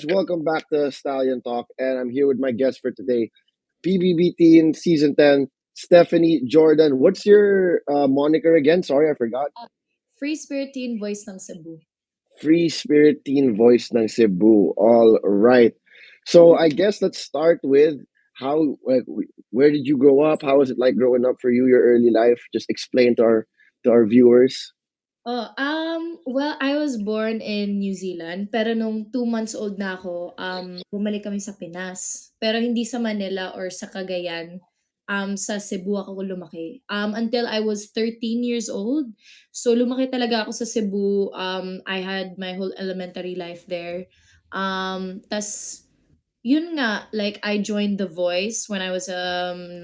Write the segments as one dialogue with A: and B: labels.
A: Welcome back to Stallion Talk, and I'm here with my guest for today, PBB Teen Season 10, Stephanie Jordan. What's your moniker again? Sorry, I forgot.
B: Ah, Free Spirit Teen Voice ng Cebu.
A: Free Spirit Teen Voice ng Cebu. All right. So I guess let's start with how, where did you grow up? How was it like growing up for you, your early life? Just explain to our viewers.
B: Well, I was born in New Zealand, pero nung 2 months old na ako, bumalik kami sa Pinas. Pero hindi sa Manila or sa Cagayan. Sa Cebu ako lumaki. Until I was 13 years old. So, lumaki talaga ako sa Cebu. I had my whole elementary life there. Tas, yun nga, like, I joined The Voice when I was 9.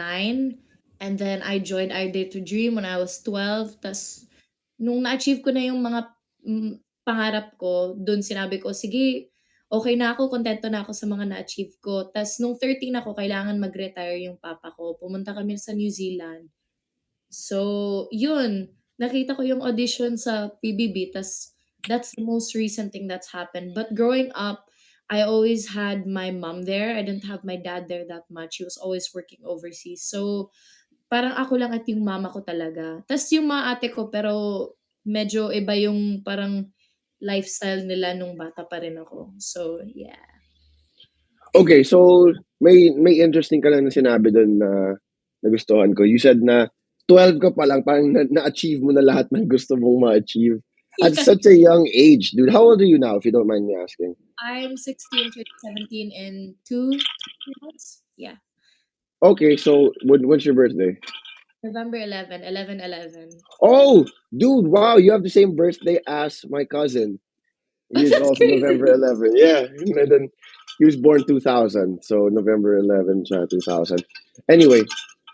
B: And then I joined I Dare to Dream when I was 12. Tas, nung na-achieve ko na yung mga, pangarap ko, dun sinabi ko, "Sige, okey na ako, kuntento na ako sa mga na-achieve ko." Ta's nung 13 ako kailangan mag-retire yung papa ko, pumunta kami sa New Zealand. So, yun, nakita ko yung audition sa PBB ta's that's the most recent thing that's happened. But growing up, I always had my mom there. I didn't have my dad there that much. He was always working overseas. So, parang ako lang at yung mama ko talaga. Tas yung mga ate ko pero medyo iba yung parang lifestyle nila nung bata pa rin ako. So, yeah.
A: Okay, so may interesting ka lang na sinabi doon na nagustuhan ko. You said na 12 ka pa lang, parang na-achieve mo na lahat ng gusto mong ma-achieve. At
B: Yeah.
A: such a young age, dude. How old are you now, if you don't mind me asking?
B: I'm 16 to 17 in two months. Yeah.
A: Okay, so when's your birthday?
B: November 11, 11/11.
A: Oh, dude, wow, you have the same birthday as my cousin. He is
B: That's
A: also November
B: crazy.
A: 11. Yeah, and then he was born 2000, so November 11, siya, 2000. Anyway,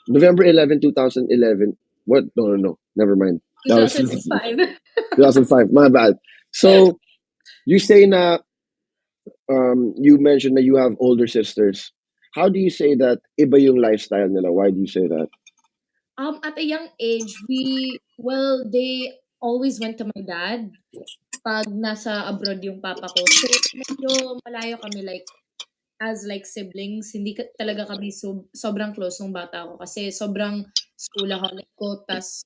A: November 11, 2011. What? No, no, no. Never mind. That was
B: 2005.
A: 2005. My bad. So you say na you mentioned that you have older sisters. How do you say that iba yung lifestyle nila? Why do you say that?
B: At a young age, they always went to my dad 'pag nasa abroad yung papa ko. So, medyo malayo kami, like, as like siblings, hindi talaga kami sobrang close nung bata ako kasi sobrang schoolaholic ko. Tas,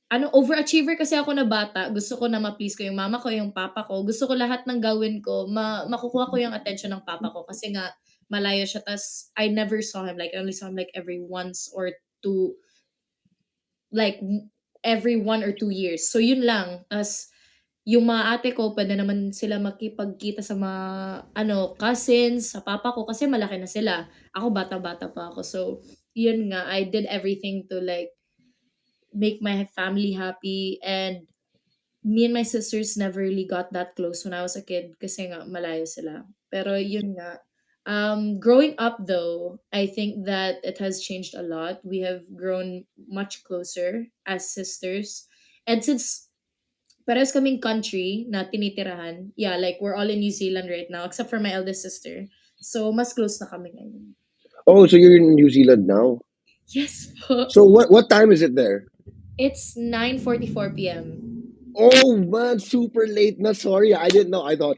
B: overachiever kasi ako na bata. Gusto ko na ma-please ko yung mama ko, yung papa ko. Gusto ko lahat ng gawin ko, makukuha ko yung attention ng papa ko kasi nga malayo siya. Tas, I never saw him. Like, I only saw him like every once or two, like every 1 or 2 years. So, yun lang. Tas, yung mga ate ko puwede naman sila makipagkita sa mga cousins, sa papa ko kasi malaki na sila. Ako bata-bata pa ako. So, yun nga, I did everything to like make my family happy, and me and my sisters never really got that close when I was a kid kasi nga malayo sila. Pero yun nga, growing up though, I think that it has changed a lot. We have grown much closer as sisters. And since parehas kaming country na tinitirahan. Yeah, like we're all in New Zealand right now except for my eldest sister. So mas close na kami ngayon.
A: Oh, so you're in New Zealand now.
B: Yes po.
A: So what time is it there?
B: It's 9:44 p.m.
A: Oh man, super late na. Sorry, I didn't know. I thought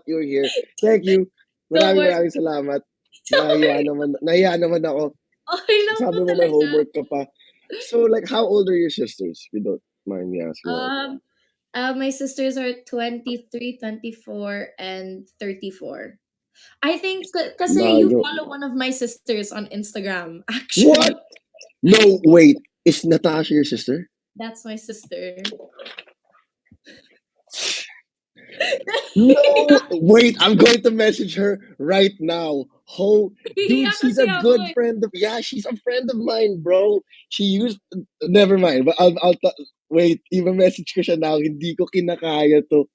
A: you were here. Thank you.
B: Don't
A: Maraming
B: worry.
A: maraming salamat.
B: Don't worry.
A: Nahiya naman ako.
B: Okay lang po
A: Sabi mo may
B: talaga.
A: homework ka pa. So like, how old are your sisters? If you don't mind me asking.
B: Um, my sisters are 23, 24, and 34. I think kasi you
A: Layo.
B: follow one of my sisters on Instagram,
A: What?
B: actually.
A: No, wait. Is Natasha your sister?
B: That's my sister.
A: No, wait. I'm going to message her right now. Oh, dude,
B: Nahihiya
A: she's
B: kasi
A: a
B: ako
A: good
B: eh.
A: friend of. Yeah, she's a friend of mine, bro. She used. Never mind. But wait. Even message ko siya now. Hindi ko kinakaya to.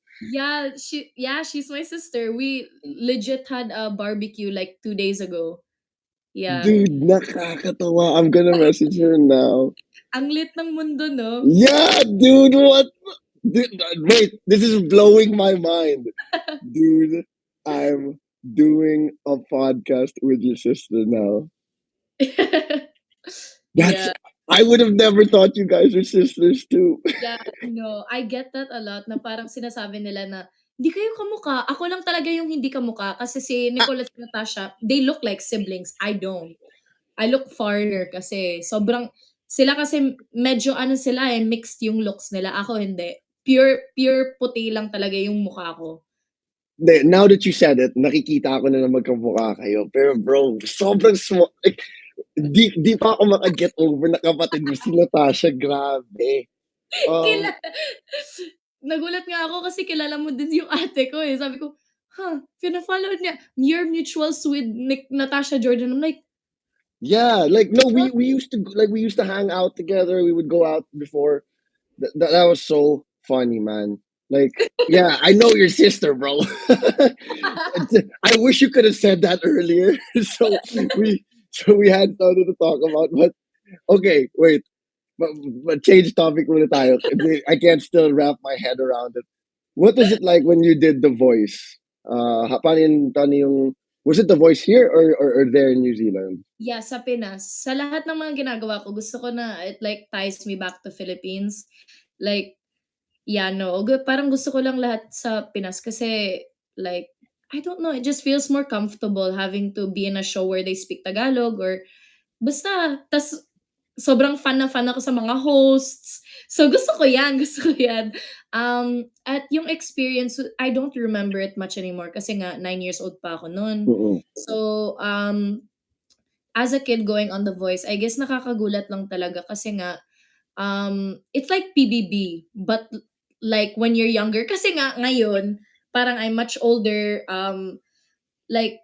B: She's my sister. We legit had a barbecue like 2 days ago. Yeah.
A: Dude, nakakatawa. I'm gonna message her now.
B: Ang lit ng mundo, no?
A: Yeah, dude. What? Dude, wait. This is blowing my mind, dude. I'm doing a podcast with your sister now. That's.
B: Yeah.
A: I would have never thought you guys were sisters too.
B: Yeah, no, I get that a lot na parang sinasabi nila na "Di kayo kamukha." Ako lang talaga yung hindi kamukha kasi si
A: Ah,
B: Nicole at si Natasha, they look like siblings, I don't. I look foreigner kasi sobrang sila kasi medyo ano sila, eh, mixed yung looks nila, ako hindi. Pure pure puti lang talaga yung mukha ko.
A: now that you said it, nakikita ko na na magkamukha kayo. Pero bro, sobrang small. Like, di pa ako maka-get over na kapatid mo si Natasha. Grabe.
B: Kila
A: Um,
B: Nagulat nga ako kasi kilala mo din yung ate ko, eh. Sabi ko, fina-follow niya, "You're mutuals with Natasha Jordan." I'm like,
A: yeah, like no,
B: "What?"
A: we used to hang out together. We would go out before. That was so funny, man. Like, yeah, I know your sister, bro. I wish you could have said that earlier. so we we had something to talk about. But okay, wait. But, but change topic muna tayo. I can't still wrap my head around it. What was it like when you did the voice? Paano yung, was it the voice here or there in New Zealand?
B: Yeah, sa Pinas. Sa lahat ng mga ginagawa ko gusto ko na it like ties me back to Philippines. Like, yeah, no, parang gusto ko lang lahat sa Pinas kasi like, I don't know, it just feels more comfortable having to be in a show where they speak Tagalog or basta. Tas sobrang fan na fan ako sa mga hosts. So gusto ko 'yan, gusto ko 'yan. At yung experience, I don't remember it much anymore kasi nga 9 years old pa ako no'n.
A: Mm-mm.
B: So, as a kid going on The Voice, I guess nakakagulat lang talaga kasi nga, it's like PBB, but like when you're younger. Kasi nga ngayon, parang I'm much older, like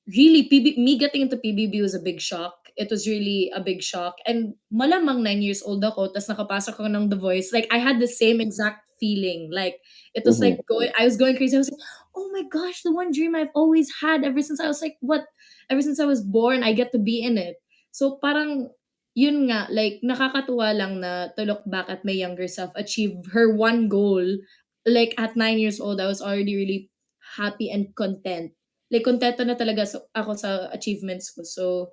B: really, me getting into PBB was a big shock. It was really a big shock. And malamang 9 years old ako, tas nakapasok ako ng The Voice. Like, I had the same exact feeling. Like, it was
A: Mm-hmm.
B: like I was going crazy. I was like, oh my gosh, the one dream I've always had ever since I was like, what? Ever since I was born, I get to be in it. So parang, yun nga, like, nakakatuwa lang na to look back at my younger self, achieve her one goal. Like, at 9 years old, I was already really happy and content, like kontento na talaga ako sa achievements ko. So,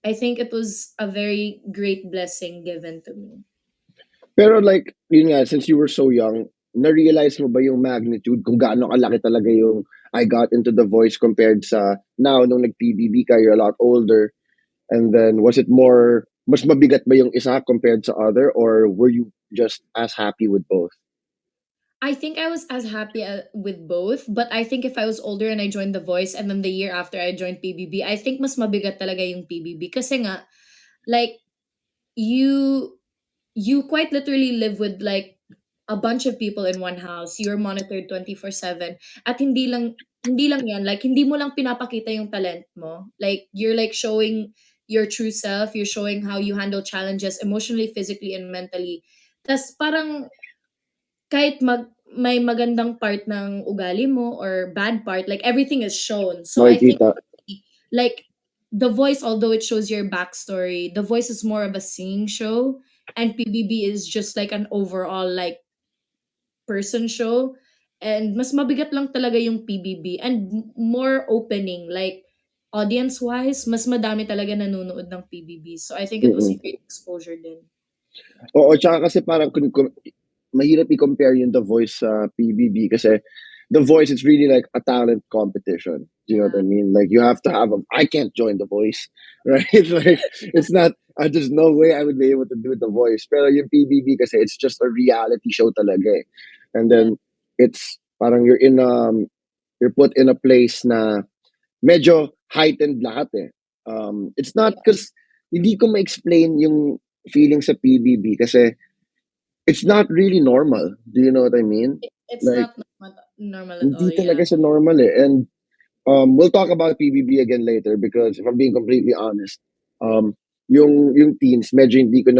B: I think it was a very great blessing given to me.
A: Pero like, yun nga, since you were so young, na-realize mo ba yung magnitude kung gaano kalaki talaga yung I got into the voice compared sa now nung nag-PBB ka, you're a lot older. And then was it more, mas mabigat ba yung isa compared sa other or were you just as happy with both?
B: I think I was as happy with both, but I think if I was older and I joined The Voice and then the year after I joined PBB, I think mas mabigat talaga yung PBB kasi nga like you you quite literally live with like a bunch of people in one house. You're monitored 24/7. At hindi lang 'yan, like hindi mo lang pinapakita yung talent mo. Like you're like showing your true self, you're showing how you handle challenges emotionally, physically and mentally. Tas parang kahit may magandang part ng ugali mo or bad part, like everything is shown. So I think
A: Makikita.
B: like The Voice, although it shows your backstory, The Voice is more of a singing show, and PBB is just like an overall like person show. And mas mabigat lang talaga yung PBB and more opening, like audience wise, mas madami talaga nanonood ng PBB. So I think it was a
A: Mm-mm.
B: great exposure din.
A: Oo, tsaka kasi parang mahirap i-compare yung The Voice sa PBB kasi The Voice, it's really like a talent competition. Do you know what
B: Yeah.
A: I mean? Like you have to have a, I can't join The Voice, right? Like it's not, there's no way I would be able to do The Voice. Pero yung PBB kasi it's just a reality show talaga eh. And
B: Yeah.
A: then it's parang you're put in a place na medyo heightened lahat eh. It's not
B: Yeah.
A: because hindi ko ma-explain yung feeling sa PBB kasi it's not really normal. Do you know what I mean?
B: It's
A: Like,
B: not normal at all,
A: hindi
B: yeah.
A: talaga siya normal eh. And we'll talk about PBB again later because if I'm being completely honest, um, yung teens, medyo hindi ko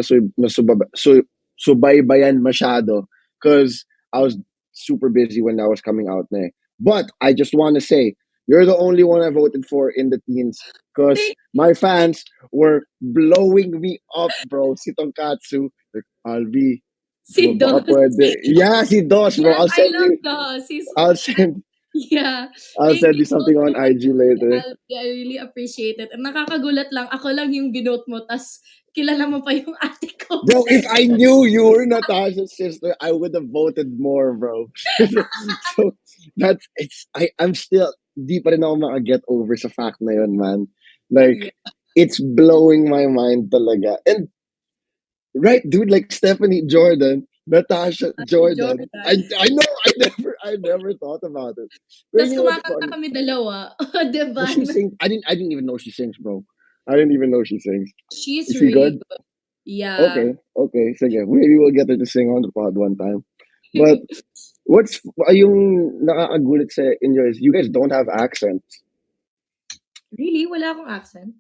A: subaybayan masyado because I was super busy when that was coming out na eh. But I just want to say, you're the only one I voted for in the teens because
B: Thank
A: my fans were blowing me up, bro. Si Tonkatsu, like, Albie,
B: Si
A: baka
B: Dos.
A: pwede. Yeah, si Dos, bro.
B: Yes, I love Dos.
A: I'll send,
B: Yeah.
A: I'll
B: Thank
A: send
B: you
A: you
B: so,
A: something
B: so
A: on
B: much,
A: IG later.
B: Albie. I really appreciate it. And nakakagulat lang, ako lang yung binote mo, tas kilala mo pa yung ate ko.
A: Bro, if I knew you were Natasha's sister, I would have voted more, bro. so I'm still, di pa rin ako maka-get over sa fact na yun, man. Like,
B: Yeah,
A: it's blowing my mind talaga. And, right, dude, like Stephanie Jordan, Natasha Jordan.
B: Jordan.
A: I know, I never thought about it. But
B: Tas
A: you know what's
B: kumakanta
A: funny?
B: kami dalawa, oh, 'di
A: Does
B: ba?
A: she sing? I didn't even know she sings, bro. I didn't even know she sings.
B: She's
A: Is she
B: really
A: good?
B: good. Yeah.
A: Okay, okay. Sige, maybe we'll get her to sing on the pod one time. But what's yung nakakagulat sa inyo is you guys don't have accents.
B: Really? Wala akong accent?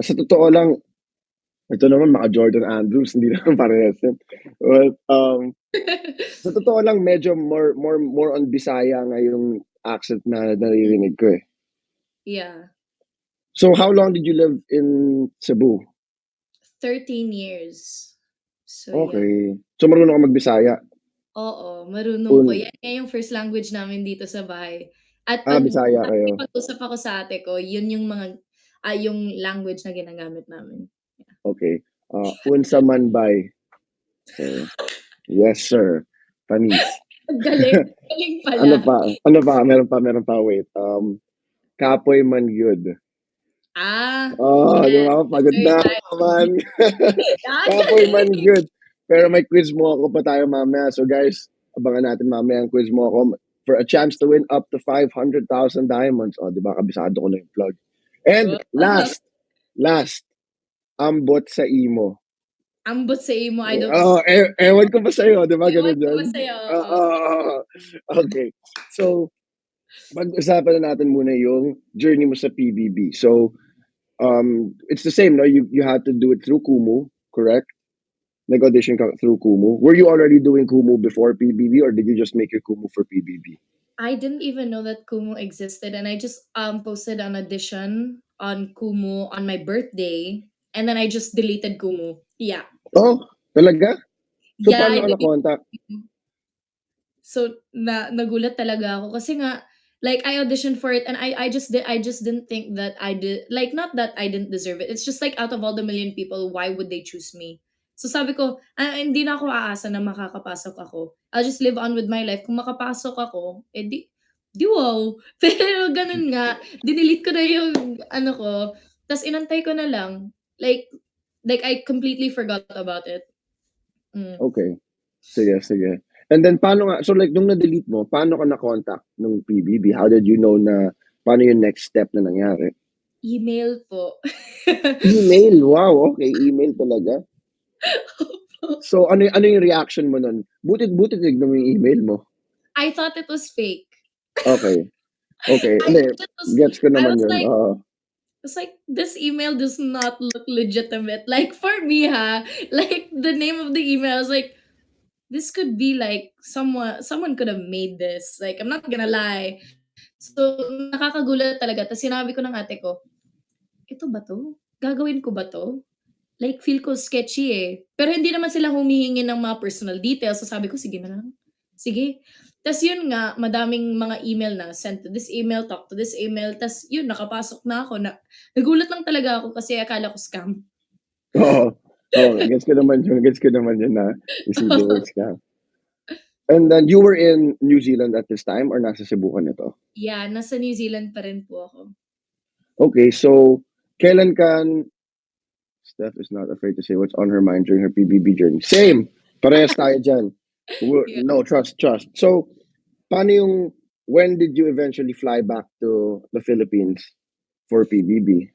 A: Sa totoo lang, ito naman mga Jordan Andrews, hindi naman parehas yun. But, sa totoo lang, medyo more on Bisaya nga yung accent na naririnig ko eh.
B: Yeah,
A: So how long did you live in Cebu?
B: 13 years. So, yeah.
A: Okay. So marunong ka mag-Bisaya?
B: Oo, marunong po.
A: Un
B: Yan nga yung first language namin dito sa bahay. At 'pag
A: Bisaya kayo.
B: nakikipag-usap ako sa ate ko, yun yung yung language na ginagamit namin.
A: Okay. Unsa man bay. So, yes sir. Panis.
B: Ang galing, galing
A: Ano
B: pala.
A: pa? Ano pa? Meron pa. Wait. Kapoy man yun. Di
B: Yes,
A: ba? Pagod
B: very
A: na ako, man.
B: timely.
A: Kapoy man good. Pero may quiz mo ako pa tayo mamaya. So guys, abangan natin mamaya ang quiz mo ako for a chance to win up to 500,000 diamonds. O, di ba? Kabisado ko na yung plug. And
B: Wow.
A: last, ambot sa imo.
B: Ambot sa imo, I don't know.
A: Oh, ewan ko pa sa'yo, di ba?
B: Ewan
A: Ganun
B: ko
A: yun.
B: ba sa'yo, oo.
A: Okay. So, pag-usapan na natin muna yung journey mo sa PBB. So, it's the same, no? You had to do it through Kumu, correct? Nag-audition ka through Kumu. Were you already doing Kumu before PBB or did you just make your Kumu for PBB?
B: I didn't even know that Kumu existed, and I just posted an audition on Kumu on my birthday, and then I just deleted Kumu. Yeah.
A: Oh, talaga? So,
B: Yeah,
A: paano
B: I
A: ka
B: deleted
A: na-contact?
B: Kumu. So nagulat talaga ako kasi nga like I auditioned for it and I just didn't think that I did, like, not that I didn't deserve it. It's just like out of all the million people, why would they choose me? So sabi ko, hindi na ako aasa na makakapasok ako. I'll just live on with my life. Kung makapasok ako, di wow. Pero ganun nga, dinilit ko na yung ano ko, tas inantay ko na lang. Like I completely forgot about it. Mm.
A: Okay. Sige. And then, paano nga, so like, nung na-delete mo, paano ka na-contact nung PBB? How did you know na, paano yung next step na nangyari?
B: Email po.
A: Email, wow, okay, email talaga. So, ano yung reaction mo nun? Buti tignan mo yung email mo.
B: I thought it was fake.
A: Okay.
B: I
A: Hindi,
B: thought it was
A: gets ko
B: I
A: naman
B: was
A: yun.
B: like it's like this email does not look legitimate. Like for me, like the name of the email, I was like, this could be like someone could have made this. Like I'm not gonna lie. So nakakagulat talaga. Tapos sinabi ko ng ate ko, ito ba to? Gagawin ko ba to? Like feel ko sketchy eh. Pero hindi naman sila humihingi ng mga personal details. So sabi ko, sige na lang. Sige. Tas yun nga, madaming mga email na send to this email, talk to this email. Tas yun, nakapasok na ako. Nagulat lang talaga ako kasi akala ko scam.
A: Oo. Oo, gets ko naman yun na isipin mo scam. And then, you were in New Zealand at this time or nasa Cebu ka nito?
B: Yeah, nasa New Zealand pa rin po ako.
A: Okay, so, kailan ka, Steph is not afraid to say what's on her mind during her PBB journey. Same! Parehas tayo dyan.
B: Yeah.
A: No, trust. So, paano yung, when did you eventually fly back to the Philippines for PBB?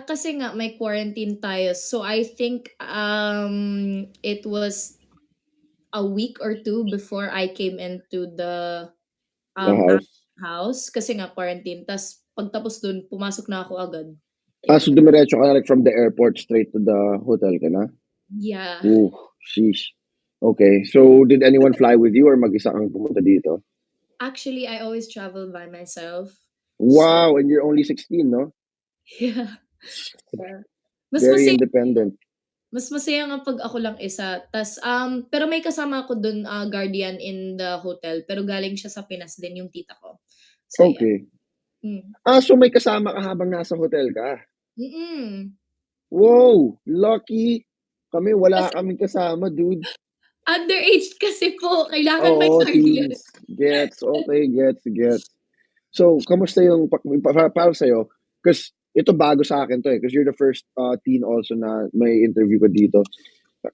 B: Kasi nga may quarantine tayo. So I think it was a week or two before I came into the
A: The house?
B: house kasi nga quarantine. Tas pagtapos dun, pumasok na ako agad.
A: So
B: Yun.
A: dumiretso ka like from the airport straight to the hotel ka na?
B: Yeah.
A: Ooh, sheesh. Okay, so did anyone fly with you or mag-isa kang pumunta dito?
B: Actually, I always travel by myself. So,
A: Wow, and you're only 16, no?
B: yeah. Yeah. Mas
A: Very
B: masaya,
A: independent.
B: mas masaya nga pag ako lang isa. Tas, pero may kasama ako dun, guardian in the hotel. Pero galing siya sa Pinas din, yung tita ko. So, yeah.
A: Okay.
B: Mm.
A: So may kasama ka habang nasa hotel ka?
B: Mm.
A: Wow, lucky. Kami wala
B: Kasi
A: kaming kasama, dude.
B: underage kasi po, kailangan may
A: Oo,
B: guardian.
A: teens. Gets, okay, gets. So, kamusta yung para sa'yo? Because ito bago sa akin 'to, eh, because you're the first, teen also na may interview ko dito.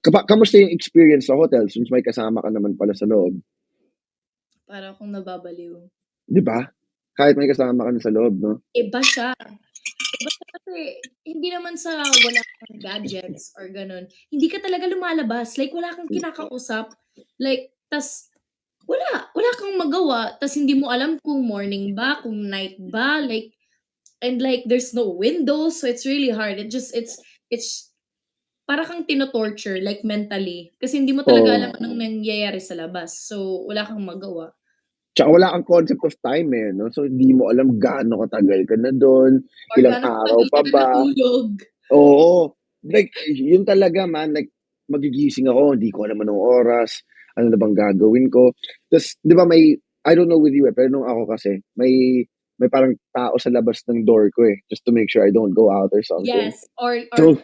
A: Kamusta yung experience sa hotel since may kasama ka naman pala sa loob,
B: Para akong nababaliw.
A: 'di ba? Kahit may kasama ka na sa loob 'no?
B: Iba siya. Iba siya kasi hindi naman sa wala kang gadgets or gano'n, hindi ka talaga lumalabas, like wala kang kinakausap, like wala kang magawa, tas hindi mo alam kung morning ba, kung night ba, like and like there's no windows, so it's really hard. It's para kang tino-torture like mentally kasi hindi mo talaga
A: Oo.
B: alam anong nangyayari sa labas, so wala kang magawa.
A: Tsaka wala kang concept of time, eh, 'no? So, hindi mo alam gaano katagal ka na dun,
B: Or
A: ilang
B: gaano
A: araw
B: katagal ka
A: pa
B: na
A: ba.
B: natulog.
A: Oo, like yun talaga man, like magigising ako, hindi ko alam anong oras, ano na bang gagawin ko. Tas 'di ba may I don't know with you, eh, pero nung ako kasi may parang tao sa labas ng door ko, eh, just to make sure I don't go out or something.
B: Yes, or
A: So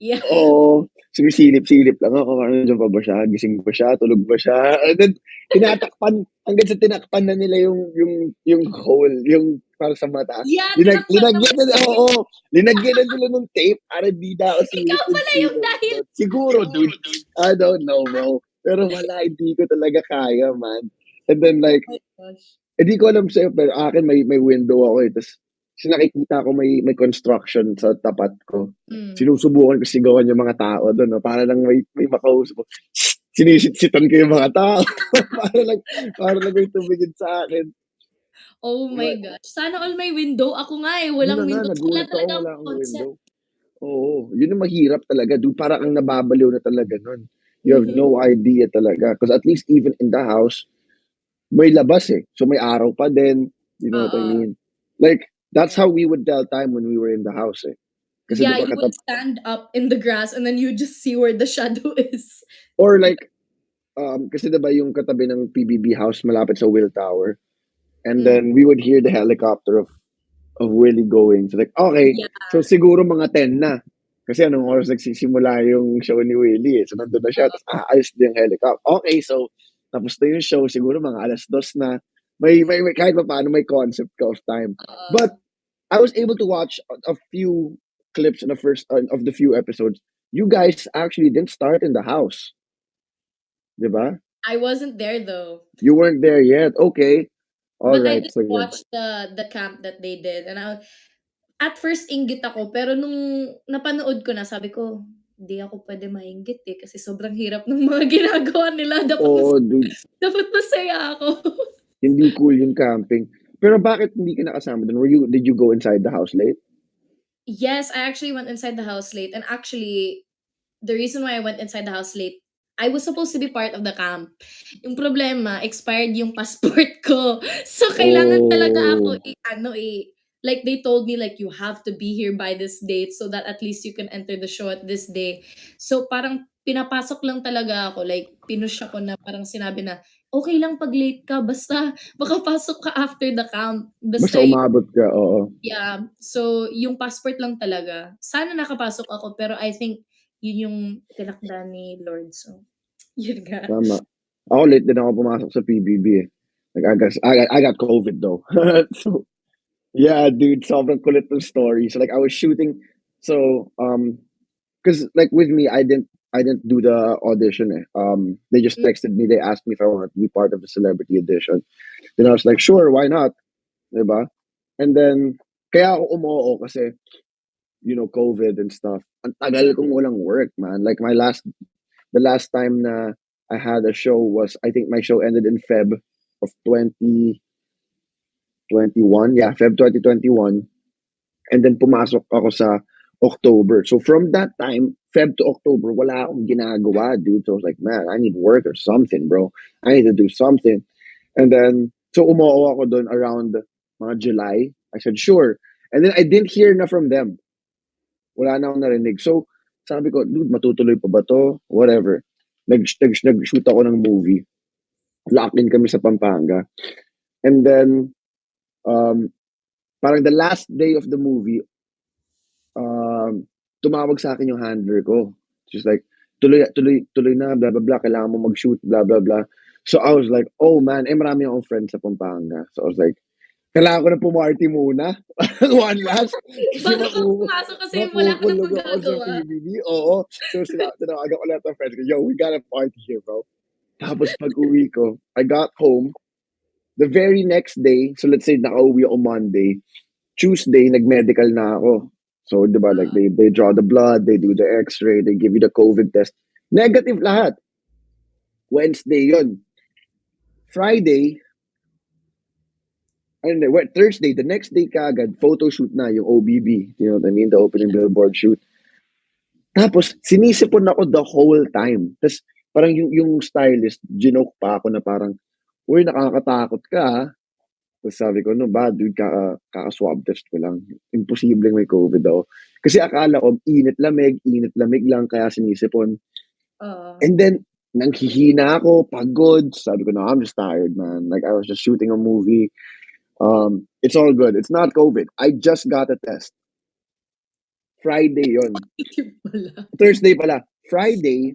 B: yeah.
A: oo, silip-silip lang ako kung nandiyan pa ba siya, gising ba siya, tulog ba siya, and then tinatakpan hanggang sa tinakpan na nila yung hole, yung para sa mata.
B: Yeah, tinakpan na
A: Linagyan na oo, linagyan na nila ng tape para di na ako silip
B: ikaw
A: kung
B: pala yung
A: sino
B: dahil
A: yun. Siguro dude, I don't know bro, pero wala, hindi ko talaga kaya man. And then like,
B: my gosh.
A: di ko alam sa'yo pero akin may window ako, eh, ta's kasi nakikita ko may construction sa tapat ko.
B: Hmm.
A: Sinusubukan ko sigawan yung mga tao dun 'no, para lang may makausap ko. Sinisitsitan ko yung mga tao para lang para lang may tumingin sa'kin.
B: Oh my
A: Wa
B: gosh, sana all may window, ako nga, eh,
A: Yun na
B: walang
A: nga,
B: window, wala
A: nagulat ako
B: talaga
A: wala
B: akong
A: akong
B: concept.
A: window. Oo, yun ang mahirap talaga dude, para kang nababaliw na talaga nun. You have
B: Mhm.
A: no idea talaga, 'cause at least even in the house, may labas, eh. So, may araw pa din, you know what I
B: Oo.
A: mean? Like, that's how we would tell time when we were in the house, eh. Kasi 'di
B: Yeah,
A: ba
B: you would stand up in the grass and then you just see where the shadow is.
A: or
B: Yeah.
A: like, kasi 'di ba yung katabi ng PBB house malapit sa Will Tower, and
B: Hmm.
A: then we would hear the helicopter of Willie going. So like, okay,
B: Yeah.
A: so siguro mga 10 na. Kasi anong oras nagsisimula yung show ni Willie, eh. So nandun na siya
B: Oo,
A: ta's aalis din yung helicopter. Okay, so tapos na yung show, siguro mga 2:00 na. May kahit papaano may concept ka of time. But
B: oo.
A: I was able to watch a few clips in the first of the few episodes. You guys actually didn't start in the house, 'di ba?
B: I wasn't there though.
A: You weren't there yet. Okay. All
B: But I
A: right.
B: did
A: Sige.
B: watch the camp that they did and at first inggit ako pero nung napanood ko na sabi ko, "Hindi ako puwede mainggit, eh, kasi sobrang hirap ng mga ginagawa nila
A: Oo, dude.
B: dapat masaya ako."
A: Hindi cool yung camping. Pero bakit hindi ka nakasama dun? Did you go inside the house late?
B: Yes, I actually went inside the house late and actually the reason why I went inside the house late, I was supposed to be part of the camp. Yung problema, expired yung passport ko. So, kailangan talaga ako
A: Oh,
B: i-ano, like they told me like you have to be here by this date so that at least you can enter the show at this day. So, parang pinapasok lang talaga ako, like pinush ako na parang sinabi na, okay lang pag late ka, basta makapasok ka after the camp.
A: basta
B: Basta
A: umabot ka, oo,
B: yeah. So, yung passport lang talaga. Sana nakapasok ako pero I think yun yung tinakda ni Lord. So, yun nga.
A: tama. Ako late din ako pumasok sa PBB, eh. Like, I got COVID though. So, yeah, dude, sobrang kulit ng story. So, like, I was shooting. So, because like with me, I didn't do the audition, eh. They just
B: Mm,
A: texted me. They asked me if I wanted to be part of the celebrity edition. Then I was like, sure, why not? 'Di ba? And then, kaya ako umoo kasi COVID and stuff. Ang
B: yeah.
A: tagal kong walang work, man. Like the last time na I had a show was, I think my show ended in Feb of 2021. Yeah, Feb 2021. And then pumasok ako sa October. So from that time, Feb to October, wala akong ginagawa, dude. So I was like, man, I need work or something, bro. I need to do something. And then, so umuo ako doon around mga July. I said, sure. And then I didn't hear na from them. Wala na akong narinig. So, sabi ko, dude, matutuloy pa ba 'to? Whatever. Nag-shoot ako ng movie. Lock in kami sa Pampanga. And then, um, parang the last day of the movie, um, tumawag sa akin yung handler ko. She's like, tuloy na, blah, blah, blah, kailangan mo mag-shoot, blah, blah, blah. So I was like, oh man, marami akong friends sa Pampanga. So I was like, kailangan ko na pumarty muna. One last. Kasi
B: Bago ka pumasok kasi wala ka ng
A: makukulog ako sa
B: magagawa.
A: PBB. Oo. So tinawagan ko lahat ng friends ko, yo, we got a party here, bro. Tapos pag uwi ko, I got home. The very next day, so let's say nakauwi ako Monday, Tuesday, nag-medical na ako. So, di ba, like, they draw the blood, they do the x-ray, they give you the COVID test. Negative lahat. Wednesday yon. Friday, Thursday, the next day kagad, photo shoot na, yung OBB. You know what I mean? The opening billboard shoot. Tapos, sinisipon ako the whole time. Tapos, parang yung stylist, ginoke pa ako na parang, uy, nakakatakot ka, ha? Tapos sabi ko, no ba, dude, kaka-swab test ko lang. Imposibleng may COVID ako. Kasi akala ko, init-lamig lang, kaya sinisipon.
B: Oo.
A: And then, nanghihina ako, pagod. Sabi ko, no, I'm just tired, man. Like, I was just shooting a movie. It's all good. It's not COVID. I just got a test. Friday yon.
B: Wala.
A: Thursday pala. Friday,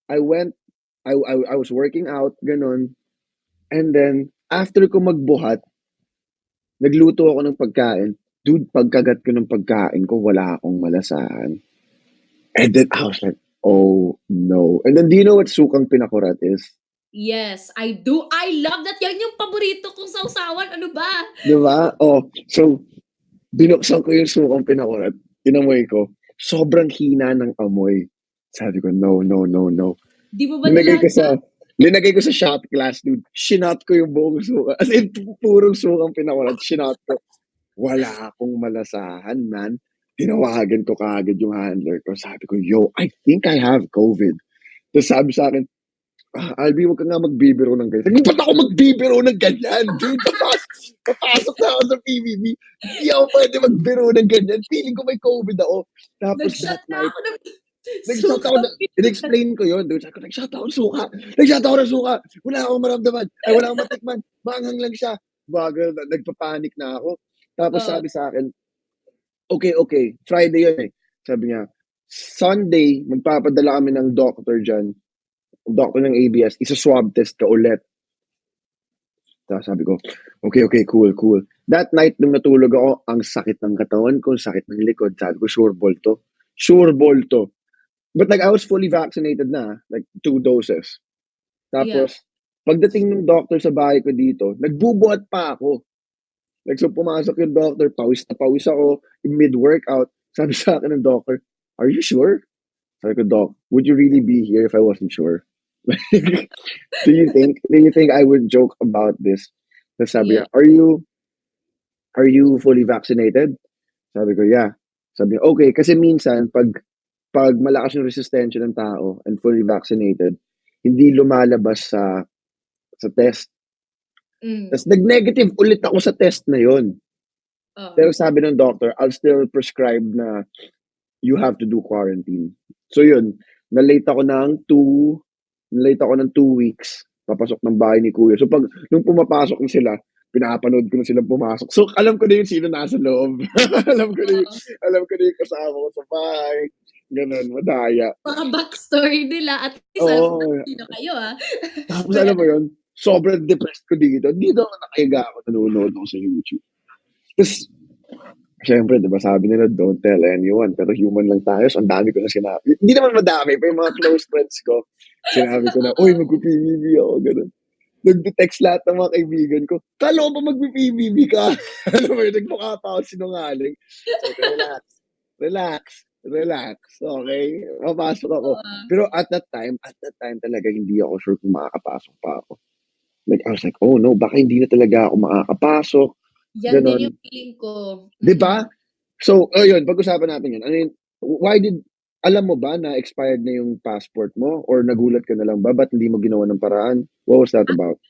A: I went, I was working out, ganun. And then, after ko magbuhat, nagluto ako ng pagkain. Dude, pagkagat ko ng pagkain ko, wala akong malasahan. And then I was like, oh no. And then do you know what sukang pinakurat is?
B: Yes, I do. I love that. Yan yung paborito kong sausawan. Ano ba?
A: Di ba? Oh, so binuksan ko yung sukang pinakurat. Inamoy ko. Sobrang hina ng amoy. Sabi ko, no, no, no, no.
B: Di mo ba
A: Linagay ko
B: nalasa?
A: sa linagay ko sa shot glass, dude. Shinot ko yung buong suka. As in, purong sukang pinakurat. Shinot ko. Wala akong malasahan, man. Tinawagan ko kaagad yung handler ko. Sabi ko, yo, I think I have COVID. Tapos sabi sa akin, Albie, huwag ka nga magbibiro ng ganyan. Sabi, ba't ako magbibiro ng ganyan? Dude, papasok na ako sa PBB. Hindi ako pwede magbiro ng ganyan. Feeling ko may COVID ako. Tapos
B: Nag-shot
A: that
B: na
A: night,
B: ako ng
A: nag-shot ako,
B: suka.
A: in-explain ko yun. Dude, sabi ko, nag-shot ako ng suka. Nag-shot ako ng suka. Wala akong maramdaman. Ay, wala akong matikman. Maanghang lang siya. Bago, nagpapanik na ako. Tapos
B: Oh,
A: sabi sa akin, okay. Friday yun eh. Sabi niya, Sunday, magpapadala kami ng doctor ng ABS, isa-swab test ka ulit. Tapos sabi ko, okay, cool. That night, nung natulog ako, ang sakit ng katawan ko, sakit ng likod. Sabi ko, sure ball to. Sure ball to. But like, I was fully vaccinated na, like 2 doses.
B: yeah.
A: Tapos, pagdating ng doctor sa bahay ko dito, nagbubuhat pa ako. Like, so pumasok yung doctor, pawis na pawis ako, mid-workout. Sabi sa akin ng doctor, are you sure? Sabi ko, Doc, would you really be here if I wasn't sure? Do you think I would joke about this? Tapos sabi
B: Yeah.
A: niya, are you fully vaccinated? Sabi ko, yeah. Sabi niya, okay, kasi minsan, pag malakas yung resistensya ng tao and fully vaccinated, hindi lumalabas sa test.
B: Mm.
A: Tapos nag-negative ulit ako sa test na yon.
B: Oh.
A: Pero sabi ng doctor, I'll still prescribe na you have to do quarantine. So yun, nalate ako ng 2 weeks, papasok ng bahay ni kuya. So nung pumapasok na sila, pinapanood ko na silang pumasok. So alam ko na yung sino nasa loob.
B: Oo.
A: alam ko na yung kasama ko sa bahay. Ganun, madaya.
B: Mga backstory nila at least alam mo
A: Oo.
B: sino kayo, ah.
A: Tapos
B: Pero
A: alam mo yun, sobrang depressed ko dito. Dito ako nakahiga ako, nanonood ako sa YouTube. Tapos, syempre, di ba sabi nila, don't tell anyone. Pero human lang tayo, so ang dami ko na sinabi. Hindi naman madami, pero yung mga close friends ko, sinabi ko na, uy,
B: oo.
A: mag-PBB ako, ganun. Nag-text lahat ng mga kaibigan ko, kala ko ba mag-PBB ka? Alam mo yun, nagmukha pa ako sinungaling. Sabi ko, relax, relax, okay? Papasok ako.
B: Oo.
A: Pero at that time talaga, hindi ako sure kung makakapasok pa ako. Like, I was like, oh no, baka hindi na talaga ako makakapasok.
B: Yan din
A: Ganon.
B: yung feeling ko.
A: 'Di ba? So, yun, pag-usapan natin yun. Ano yun, alam mo ba na expired na yung passport mo? Or nagulat ka na lang ba? Ba't hindi mo ginawa ng paraan? What was that
B: Ah,
A: about?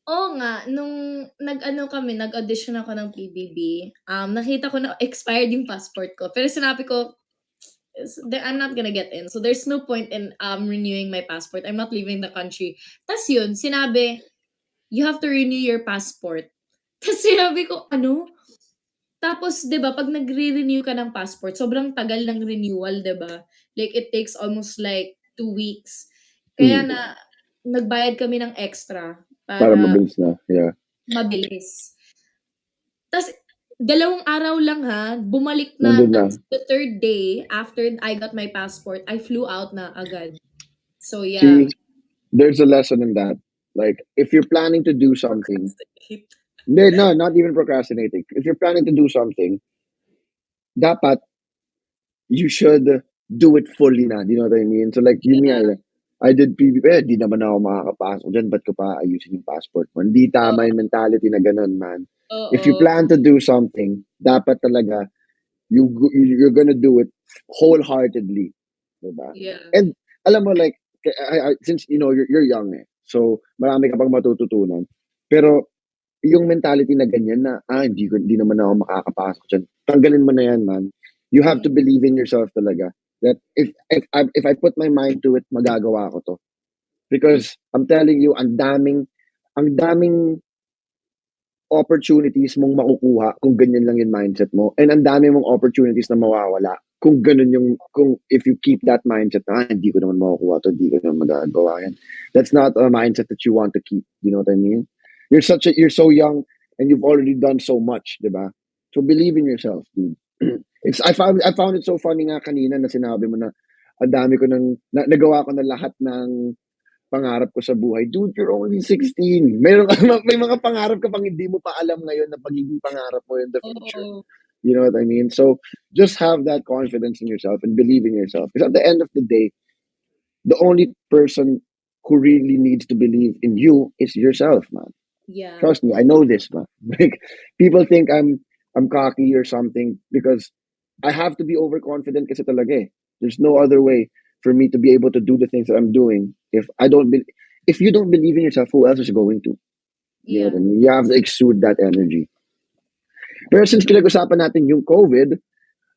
B: oo nga, nung nag-audition ako ng PBB, nakita ko na expired yung passport ko. Pero sinabi ko, I'm not gonna get in. So there's no point in renewing my passport. I'm not leaving the country. Tas yun, sinabi, you have to renew your passport. Tas sinabi ko, ano? Tapos 'di ba 'pag nagre-renew ka ng passport sobrang tagal ng renewal 'di ba? Like it takes almost like 2 weeks. Kaya
A: Mm.
B: nagbayad kami ng extra
A: Para
B: para
A: mabilis na, yeah.
B: mabilis. Tas 2 araw lang ha, bumalik na
A: Nandun na.
B: tas the third day after I got my passport, I flew out na agad. So yeah,
A: See, there's a lesson in that. Like, if you're planning to do something,
B: procrastinate.
A: no, no, not even procrastinating. If you're planning to do something, dapat you should do it fully na. Do you know what I mean? So like, yun
B: Yeah,
A: nga, I did PBP, di naman ako makakapasok dyan, ba't ko pa ayusin yung passport mo? Hindi tama
B: oo,
A: yung mentality na ganun, man. If you
B: oo,
A: plan to do something, dapat talaga, you're gonna do it wholeheartedly. Diba?
B: yeah,
A: And alam mo, like, since, you're young eh, so marami ka pang matututunan. Pero yung mentality na ganyan na, hindi naman ako makakapasok dyan. Tanggalin mo na yan, man. You have to
B: mm,
A: believe in yourself talaga. That if I put my mind to it, magagawa ko to.
B: mm,
A: Because I'm telling you, ang daming opportunities mong makukuha kung ganyan lang yung mindset mo. And ang dami mong opportunities na mawawala kung ganun kung if you keep that mindset na, hindi ko naman makukuha to, hindi ko naman magagawa yan. That's not a mindset that you want to keep. You know what I mean? You're so young and you've already done so much, di ba? So believe in yourself, dude. I found it so funny nga kanina na sinabi mo na ang dami ko nagawa ko na lahat ng pangarap ko sa buhay. Dude, you're only 16. May mga pangarap ka pang hindi mo pa alam ngayon na pagiging pangarap mo in the future.
B: oo,
A: You know what I mean? So just have that confidence in yourself and believe in yourself. Because at the end of the day, the only person who really needs to believe in you is yourself, man.
B: yeah,
A: Trust me, I know this, man. Like, people think I'm cocky or something because I have to be overconfident kasi talaga eh. There's no other way for me to be able to do the things that I'm doing if you don't believe in yourself, who else is going to? You know what
B: yeah.
A: I mean? You have to exude that energy. Pero since pinag-usapan natin yung COVID,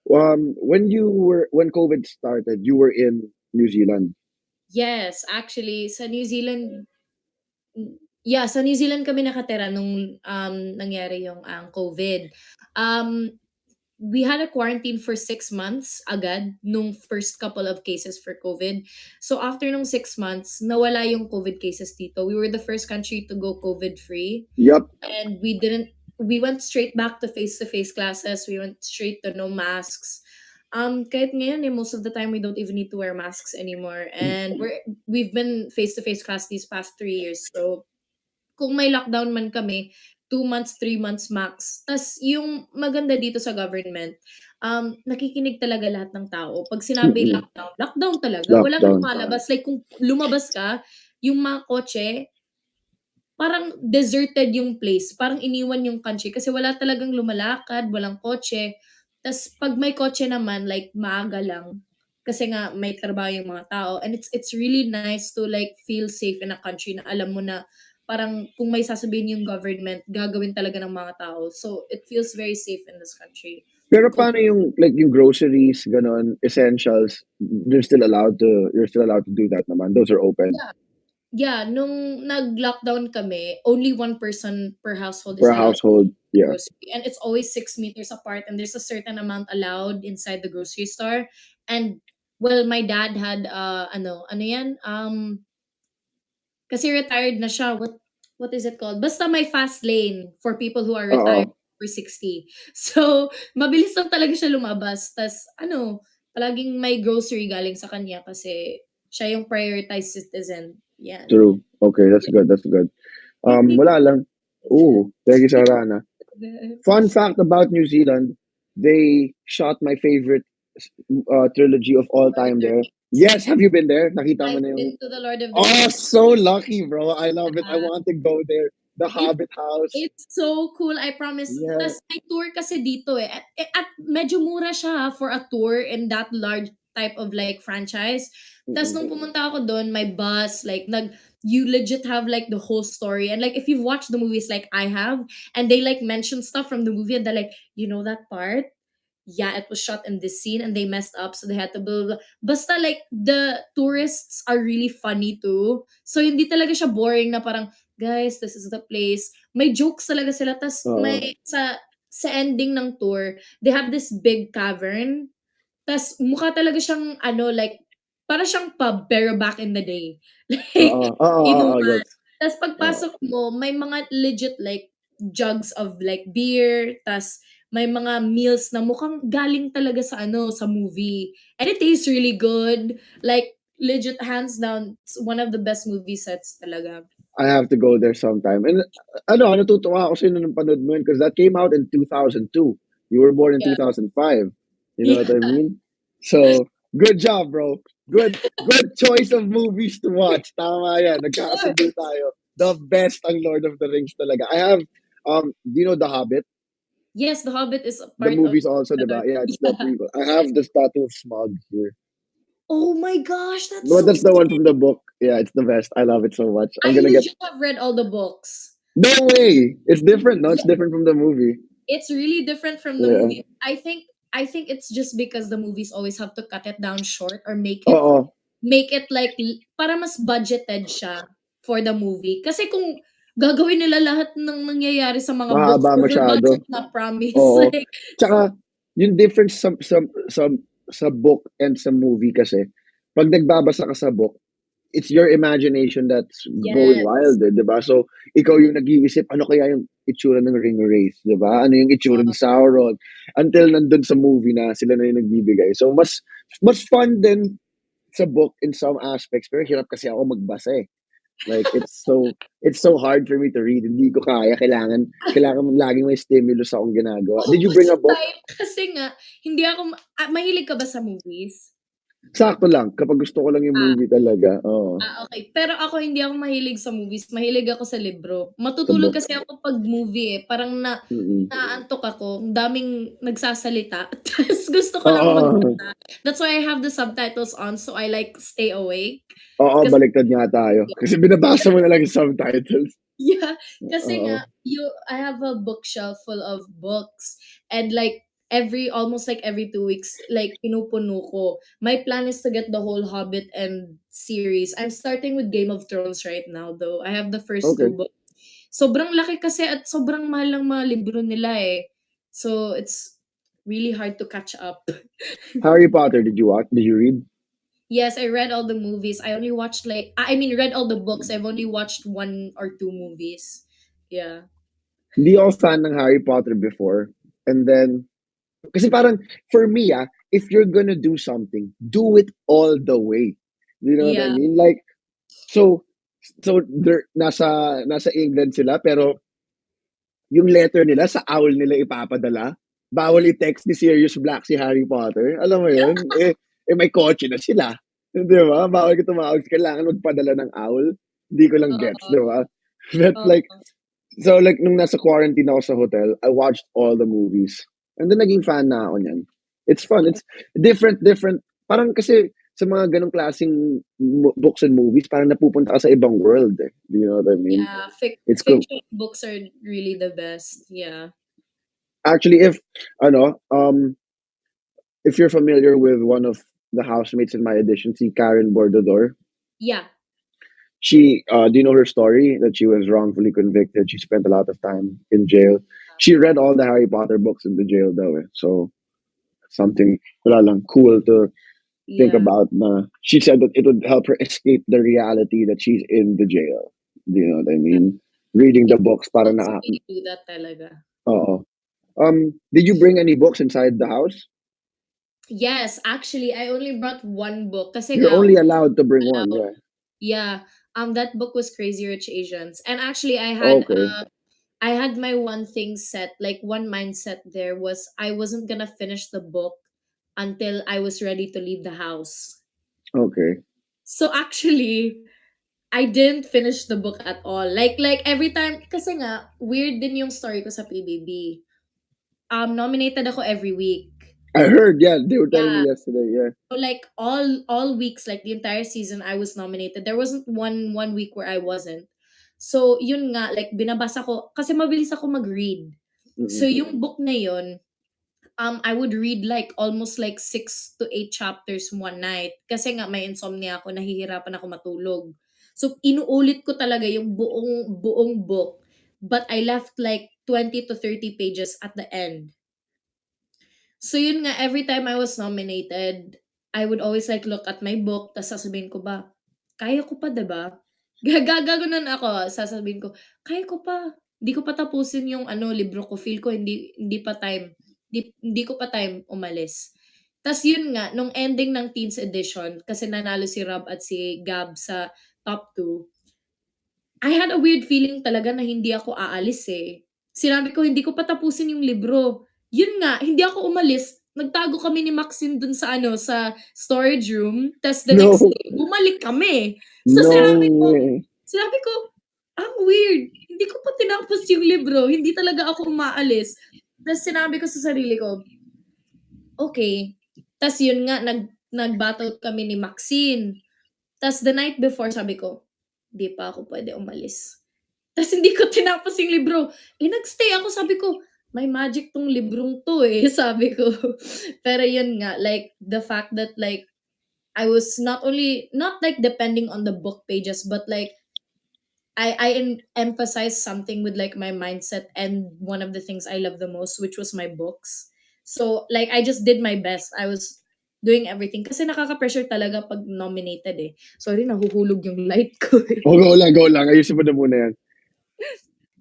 A: when COVID started, you were in New Zealand.
B: Yes, actually sa New Zealand yeah, sa New Zealand kami nakatira nung, nangyari yung, COVID. Um, we had a quarantine for 6 months agad nung first couple of cases for COVID. So after nung 6 months, nawala yung COVID cases dito. We were the first country to go COVID free
A: Yup.
B: and we went straight back to face-to-face classes. We went straight to no masks. Kahit ngayon, most of the time we don't even need to wear masks anymore. And we've been face-to-face class these past 3 years. So kung may lockdown man kami, 2 months, 3 months max. Tas yung maganda dito sa government, nakikinig talaga lahat ng tao. 'Pag sinabi
A: Mm-mm.
B: lockdown, lockdown talaga. Walang
A: Lockdown.
B: lumalabas. Like kung lumabas ka, yung mga kotse, parang deserted yung place. Parang iniwan yung country kasi wala talagang lumalakad, walang kotse. Tas 'pag may kotse naman, like maaga lang. Kasi nga may trabaho yung mga tao and it's really nice to like feel safe in a country na alam mo na parang kung may sasabihin yung government, gagawin talaga ng mga tao. So it feels very safe in this country.
A: Pero
B: Kung
A: paano yung groceries, ganon, essentials, you're still allowed to do that naman. Those are open
B: yeah, yeah, nung nag-lockdown kami, only one person per household is
A: per
B: allowed
A: household.
B: the
A: Yeah.
B: grocery and it's always 6 meters apart and there's a certain amount allowed inside the grocery store and well my dad had ano yan kasi retired na siya what is it called basta may fast lane for people who are retired
A: Oo.
B: for 60 so mabilis lang talaga siya lumabas tas palaging may grocery galing sa kanya kasi siya yung prioritized citizen yan.
A: True. Okay, that's good. That's good.
B: Thank you.
A: Wala lang. Ooh, thank you, Sarana. Fun fact about New Zealand, they shot my favorite trilogy of all
B: Lord of
A: time
B: the
A: there.
B: Rings.
A: Yes, have you been there? Nakita mo
B: I've
A: na yung...
B: been to the Lord of the
A: Oh,
B: Rings.
A: so lucky, bro. I love it. I
B: Uh,
A: want to go there. The
B: it
A: Hobbit house.
B: it's so cool, I promise.
A: Yeah.
B: Tas may tour kasi dito eh. At medyo mura siya for a tour in that large type of like franchise. Tas
A: Mm-mm.
B: nung pumunta ako doon, my bus, like you legit have like the whole story. And like if you've watched the movies like I have, and they like mention stuff from the movie and they're like, you know that part? Yeah, it was shot in this scene and they messed up so they had to build basta like the tourists are really funny too. So hindi talaga siya boring na parang guys, this is the place. May jokes talaga sila tas
A: Oo.
B: may sa ending ng tour, they have this big cavern. Tas mukha talaga siyang ano, like, para siyang pub pero back in the day. Like,
A: Oo, oo, oo,
B: inuman.
A: gets.
B: Tas
A: Oo.
B: pagpasok mo, may mga legit like jugs of like beer, tas may mga meals na mukhang galing talaga sa ano, sa movie. And it tastes really good. Like, legit hands down, it's one of the best movie sets talaga.
A: I have to go there sometime. And ano, natutuwa ako sa'yo nung panood mo yun because that came out in 2002. You were born in
B: Yeah.
A: 2005. You know
B: Yeah.
A: what I mean? So, good job, bro. Good choice of movies to watch. Tama yan.
B: Sure.
A: Nagkakasundo tayo. The best ang Lord of the Rings talaga. I have, do you know The Hobbit?
B: Yes, The Hobbit is a
A: The
B: part of
A: movies also, diba? Yeah, it's the
B: yeah.
A: prequel. I have the statue of Smog here.
B: Oh my gosh, that's
A: But
B: so
A: that's the one from the
B: sick.
A: book. Yeah, it's the best. I love it so much. I'm
B: I
A: gonna get.
B: legit have read all the books.
A: No way! It's different, no? It's different from the movie.
B: It's really different from the
A: Yeah.
B: movie. I think it's just because the movies always have to cut it down short or
A: Oo.
B: make it like para mas budgeted siya for the movie. Kasi kung gagawin nila lahat ng nangyayari sa mga books,
A: Mahaba
B: over budget
A: masyado.
B: na promise.
A: Oo.
B: Like,
A: Tsaka, yung difference sa book and sa movie kasi, pag nagbabasa ka sa book, it's your imagination that's going
B: yes.
A: wild, eh, 'di ba? So, ikaw yung nag-iisip, ano kaya yung itsura ng ring race, 'di ba? Ano yung itsura ni
B: Uh,
A: Sauron? Until nandun sa movie na sila na yung nagbibigay. So, mas fun din sa book in some aspects, pero hirap kasi ako magbasa, eh. Like, it's so hard for me to read. Hindi ko kaya. Kailangan laging may stimulus akong ginagawa. Did you bring a
B: opposite
A: book?
B: tayo kasi nga hindi ako mahilig ka ba sa movies?
A: Sakto lang. Kapag gusto ko lang yung
B: Ah,
A: movie talaga. Oo.
B: Okay. Pero ako hindi ako mahilig sa movies, mahilig ako sa libro.
A: Sa
B: Matutulog
A: book.
B: kasi ako 'pag movie, eh, parang
A: Mm.
B: naaantok ako, ang daming nagsasalita, ta's gusto ko lang
A: Oo.
B: magbasa. That's why I have the subtitles on so I like stay awake.
A: Oo,
B: Kasi
A: baliktad nga tayo. Kasi binabasa mo na lang yung subtitles.
B: yeah, kasi
A: Oo.
B: nga I have a bookshelf full of books and like almost like every 2 weeks, like pinupuno ko. My plan is to get the whole Hobbit and series. I'm starting with Game of Thrones right now though. I have the first two
A: Okay.
B: books. Sobrang laki kasi at sobrang mahal ng mga libro nila eh. So it's really hard to catch up.
A: Harry Potter, did you watch? Did you read?
B: Yes, I read all the movies. I only watched like I mean read all the books. I've only watched one or two movies. Yeah.
A: Hindi ako fan ng Harry Potter before. And then, kasi parang, for me, if you're gonna do something, do it all the way. You know what I
B: Yeah.
A: mean? Like, so, nasa England sila, pero yung letter nila sa owl nila ipapadala. Bawal i-text ni Sirius Black si Harry Potter. Alam mo yun? May kotse na sila. Di ba? Bawal ka tumawag. Kailangan magpadala ng owl. Hindi ko lang gets,
B: Oo,
A: di ba? But like,
B: oo.
A: so like, nung nasa quarantine ako sa hotel, I watched all the movies. And then naging fan na ako niyan. It's fun. It's different. Parang kasi sa mga ganong klaseng books and movies, parang napupunta ka sa ibang world. Eh. Do you know what I mean?
B: Yeah,
A: It's cool.
B: fiction books are really the best. Yeah.
A: Actually, if you're familiar with one of the housemates in my edition, si Karen Bordador,
B: Yeah.
A: do you know her story that she was wrongfully convicted? She spent a lot of time in jail. She read all the Harry Potter books in the jail, though. Eh. So something wala lang, cool to think
B: Yeah.
A: about. Na she said that it would help her escape the reality that she's in the jail. Do you know what I mean? Reading
B: Yeah.
A: the books, para
B: Books
A: na.
B: really do that talaga.
A: Oo. Did you bring any books inside the house?
B: Yes, actually, I only brought one book kasi
A: You're
B: nga
A: only allowed to bring one.
B: allowed.
A: Yeah.
B: Yeah. That book was Crazy Rich Asians. And actually
A: Okay.
B: I had my one thing set, like one mindset there was I wasn't gonna finish the book until I was ready to leave the house.
A: Okay.
B: So actually, I didn't finish the book at all. Like every time kasi nga weird din yung story ko sa PBB. Nominated ako every week.
A: I heard. Yeah, they were telling
B: Yeah.
A: me yesterday. Yeah.
B: So like all weeks, like the entire season, I was nominated. There wasn't one week where I wasn't. So yun nga, like binabasa ko kasi mabilis ako mag-read. So
A: Mm-mm.
B: yung book na yun, I would read like almost like 6 to 8 chapters one night. Kasi nga may insomnia ako, nahihirapan ako matulog. So inuulit ko talaga yung buong book. But I left like 20 to 30 pages at the end. So yun nga, every time I was nominated, I would always like look at my book, tas sasabihin ko ba, kaya ko pa, 'di ba? Gaganon ako, sasabihin ko, kaya ko pa. Hindi ko pa tapusin yung ano, libro ko. Feel ko hindi pa time. Hindi ko pa time umalis. Tas yun nga, nung ending ng teens edition, kasi nanalo si Rob at si Gab sa top 2, I had a weird feeling talaga na hindi ako aalis, eh. Sinabi ko, "Hindi ko pa tapusin yung libro." Yun nga, hindi ako umalis. Nagtago kami ni Maxine dun sa ano, sa storage room, ta's the next
A: No,
B: day bumalik kami. So
A: no way.
B: sinabi ko, "Ang weird, hindi ko pa tinapos yung libro, hindi talaga ako umaalis." Ta's sinabi ko sa sarili ko, "Okey." Ta's yun nga, nag-battle kami ni Maxine. Ta's the night before sabi ko, "Di pa ako puwede umalis." Tas hindi ko tinapos yung libro. Eh, nag-stay ako sabi ko, "May magic 'tong librong 'to, eh," sabi ko. Pero yun nga, like, the fact that, like, I was not like depending on the book pages, but like I emphasized something with like my mindset and one of the things I love the most, which was my books. So like I just did my best. I was doing everything kasi nakaka-pressure talaga 'pag nominated, eh. Sorry, nahuhulog yung light ko, eh.
A: Oh, go lang. Ayusin mo na muna yan.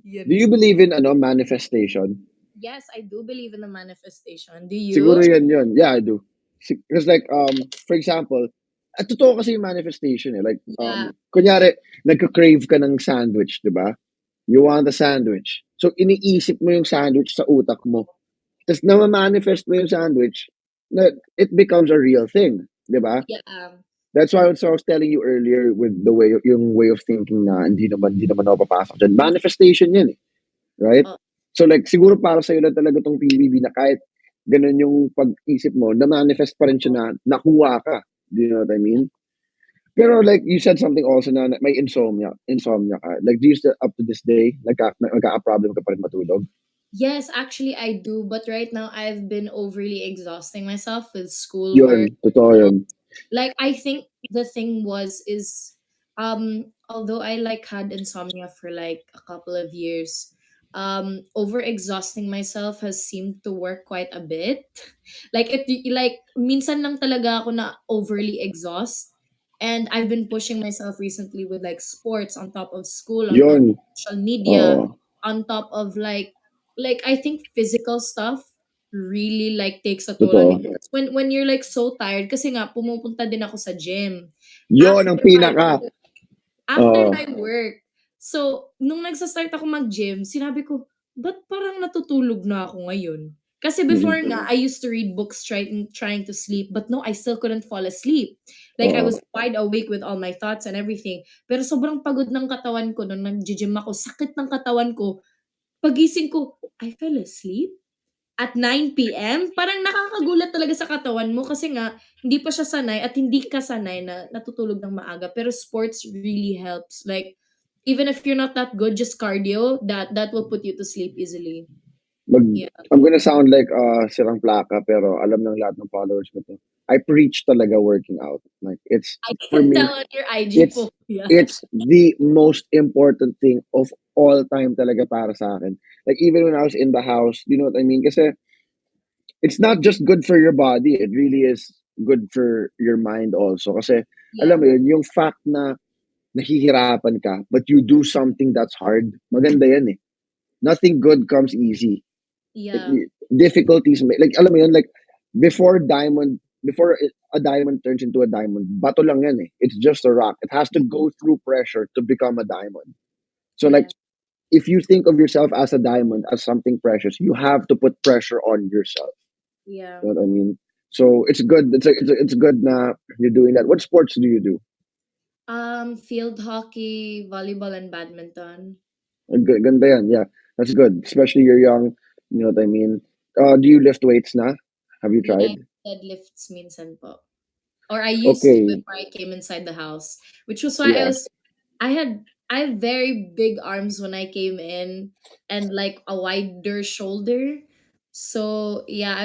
A: Do
B: Yun.
A: you believe in manifestation?
B: Yes, I do believe in the manifestation. Do you?
A: Siguro yun. Yeah, I do. Because like, for example, at totoo kasi yung manifestation eh. Like,
B: Yeah,
A: kunyari, nagka-crave ka ng sandwich, di ba? You want a sandwich. So, iniisip mo yung sandwich sa utak mo. Tapos na-manifest mo yung sandwich, na it becomes a real thing, di ba?
B: yeah,
A: That's why I was telling you earlier with the way, yung way of thinking na hindi naman ako papasok dyan. Manifestation yan eh. Right?
B: oh,
A: So like, siguro para sa'yo lang talaga tong PBB na kahit ganun yung pag-isip mo, na-manifest pa rin siya na nakuha ka. Do you know what I mean? Pero like, you said something also na may insomnia ka. Like, do you still, up to this day, nagka-problem ka pa rin matulog?
B: yes, actually I do, but right now I've been overly exhausting myself with
A: Yun,
B: schoolwork.
A: totoo yun.
B: Like I think the thing was is although I like had insomnia for like a couple of years, over exhausting myself has seemed to work quite a bit. Like like minsan lang talaga ako na overly exhaust, and I've been pushing myself recently with like sports on top of school, on top
A: Yun.
B: of social media,
A: Oo,
B: on top of like I think physical stuff really like takes a toll on you.
A: totoo.
B: When you're like so tired, kasi nga pumupunta din ako sa gym
A: Yun ang
B: after my
A: pinaka.
B: after
A: Oo.
B: my work. So, nung nagsa-start ako mag-gym, sinabi ko, "Ba't parang natutulog na ako ngayon?" Kasi before
A: Mhm.
B: nga, I used to read books trying to sleep, but no, I still couldn't fall asleep. Like, I
A: Oo.
B: was wide awake with all my thoughts and everything. Pero sobrang pagod ng katawan ko nung nag-gym ako, sakit ng katawan ko. Pagising ko, I fell asleep? At 9 PM? Parang nakakagulat talaga sa katawan mo kasi nga hindi pa siya sanay at hindi ka sanay na natutulog ng maaga. Pero sports really helps. Like, even if you're not that good, just cardio, that will put you to sleep easily.
A: Mag
B: Yeah.
A: I'm gonna sound like, sirang plaka pero alam ng lahat ng followers ko 'to. I preach talaga working out. Like, it's
B: I
A: for
B: can
A: me,
B: tell on your IG
A: it's
B: post. Yeah.
A: it's the most important thing of all time talaga para sa akin. Like, even when I was in the house, you know what I mean? Kasi it's not just good for your body, it really is good for your mind also. Kasi alam
B: Yeah.
A: mo yun, yung fact na nahihirapan ka, but you do something that's hard, maganda yan eh. Nothing good comes easy. Like,
B: Yeah.
A: difficulties like alam mo yun, like before a diamond turns into a diamond, bato lang yan eh. It's just a rock. It has to go through pressure to become a diamond. So like,
B: Yeah.
A: if you think of yourself as a diamond, as something precious, you have to put pressure on yourself.
B: Yeah.
A: You know what I mean? So it's good. It's good na you're doing that. What sports do you do?
B: Field hockey, volleyball, and badminton.
A: Ganda yan. Yeah, that's good. Especially you're young. You know what I mean? Do you lift weights na? Have you
B: Yeah,
A: tried?
B: deadlifts minsan po. Or I used to
A: Okay.
B: before I came inside the house, which was why
A: Yeah.
B: I had very big arms when I came in and like a wider shoulder. So yeah,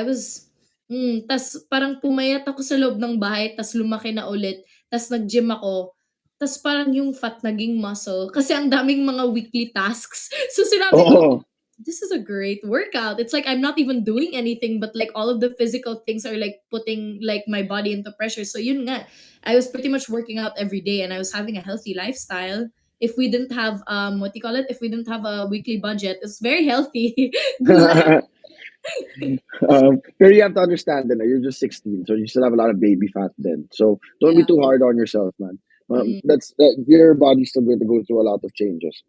B: tas parang pumayat ako sa loob ng bahay, tas lumaki na ulit, tas nag-gym ako. Tas parang yung fat naging muscle kasi ang daming mga weekly tasks. So sinabi ko,
A: Oo.
B: this is a great workout. It's like I'm not even doing anything, but like all of the physical things are like putting like my body into pressure. So yun nga, I was pretty much working out every day and I was having a healthy lifestyle. If we didn't have what do you call it? If we didn't have a weekly budget, it's very healthy. Like,
A: Pero you have to understand that you're just 16, so you still have a lot of baby fat then. So don't be
B: yeah.
A: too hard on yourself, man.
B: Mm,
A: Your body's still going to go through a lot of changes.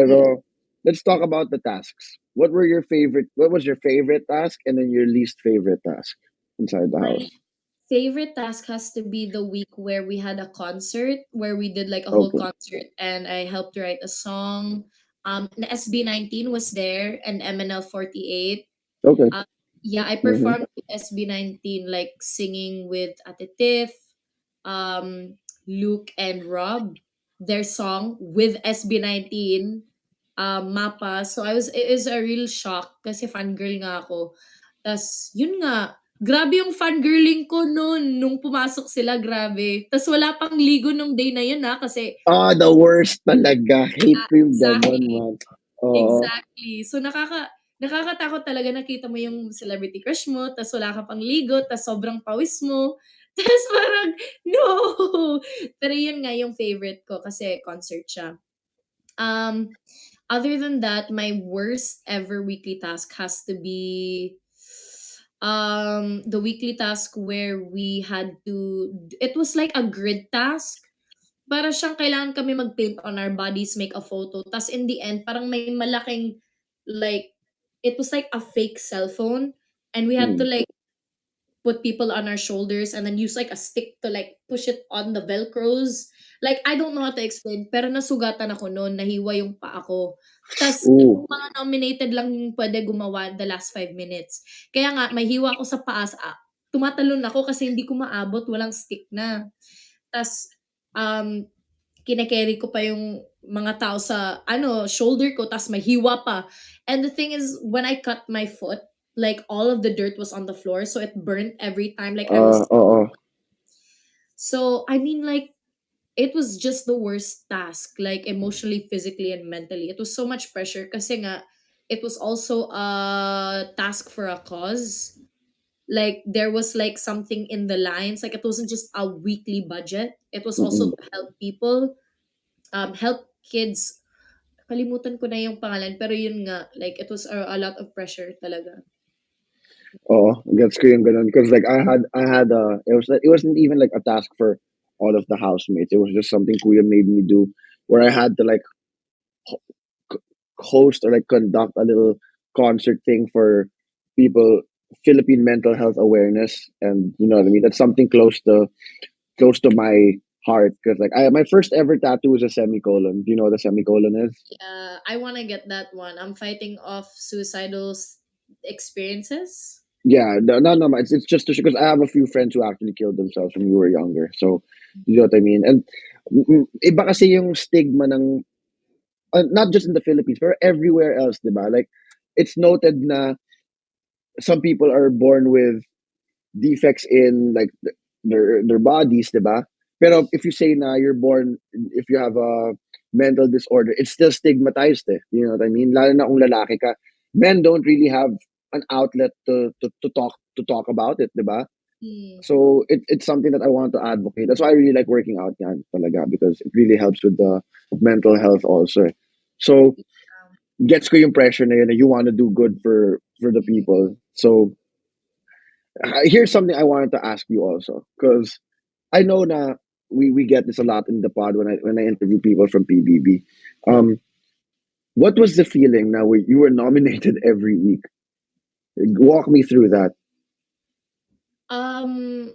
B: mm.
A: Pero let's talk about the tasks. What were your favorite? What was your favorite task, and then your least favorite task inside the
B: My
A: house?
B: favorite task has to be the week where we had a concert where we did like a whole
A: Okay,
B: concert and I helped write a song. The SB19 was there and MNL 48.
A: okay.
B: Uh, yeah, I
A: Mm-hmm.
B: performed with SB19 like singing with Ate Tiff, um, Luke and Rob, their song with SB19, Mapa. So it was a real shock kasi fangirl nga ako. Tas yun nga, grabe yung fangirling ko noon nung pumasok sila, grabe. Tas wala pang ligo nung day na yun kasi
A: Ah, the worst talaga. Hate ko yung ganon,
B: exactly.
A: man. Oo.
B: Exactly. So nakakatakot talaga nakita mo yung celebrity crush mo, tas wala ka pang ligo, tas sobrang pawis mo. Tas parang, no! Pero yun nga yung favorite ko kasi concert siya. Um, Other than that, my worst ever weekly task has to be the weekly task where we had to it was like a grid task para siyang kailangan kami mag-paint on our bodies, make a photo. Tas in the end, parang may malaking, like, it was like a fake cell phone. And we had to
A: Mm.
B: like put people on our shoulders and then use like a stick to like push it on the velcros. Like, I don't know how to explain, pero nasugatan ako noon, nahiwa yung paa ko. Tas,
A: Ooh.
B: yung mga nominated lang yung pwede gumawa the last 5 minutes. Kaya nga, may hiwa ko sa paa. Tumatalon ako kasi hindi ko maabot, walang stick na. Tas, um, kine-carry ko pa yung mga tao sa ano, shoulder ko tas may hiwa pa. And the thing is when I cut my foot, like all of the dirt was on the floor so it burnt every time like I was
A: Oo.
B: so I mean like it was just the worst task like emotionally, physically and mentally. It was so much pressure kasi nga it was also a task for a cause. Like there was like something in the lines like it wasn't just a weekly budget. It was also
A: Mm-mm.
B: to help people help kids. Kalimutan ko na yung pangalan, pero yun nga, like, it was a lot of pressure talaga.
A: Oo, gets ko yung ganun. Because like it wasn't even like a task for all of the housemates. It was just something Kuya made me do, where I had to like ho- c- host or like conduct a little concert thing for people, Philippine mental health awareness, and you know what I mean. That's something close to my heart because like my first ever tattoo is a semicolon. Do you know what a semicolon is?
B: Yeah, I wanna get that one. I'm fighting off suicidal experiences.
A: Yeah, no, it's just because I have a few friends who actually killed themselves when we were younger. So, you know what I mean? And iba kasi yung stigma ng, not just in the Philippines, but everywhere else, diba? Like, it's noted na some people are born with defects in like their bodies, diba? Pero if you say na you're born, if you have a mental disorder, it's still stigmatized eh. You know what I mean? Lalo na kung lalaki ka. Men don't really have an outlet to talk about it, diba?
B: Mm.
A: So it's something that I want to advocate. That's why I really like working out yan talaga because it really helps with the mental health also. So gets ko yung pressure na yun na you want to do good for the people. So here's something I wanted to ask you also because I know na we get this a lot in the pod when I interview people from PBB. Um, what was the feeling now where you were nominated every week? Walk me through that.
B: Um,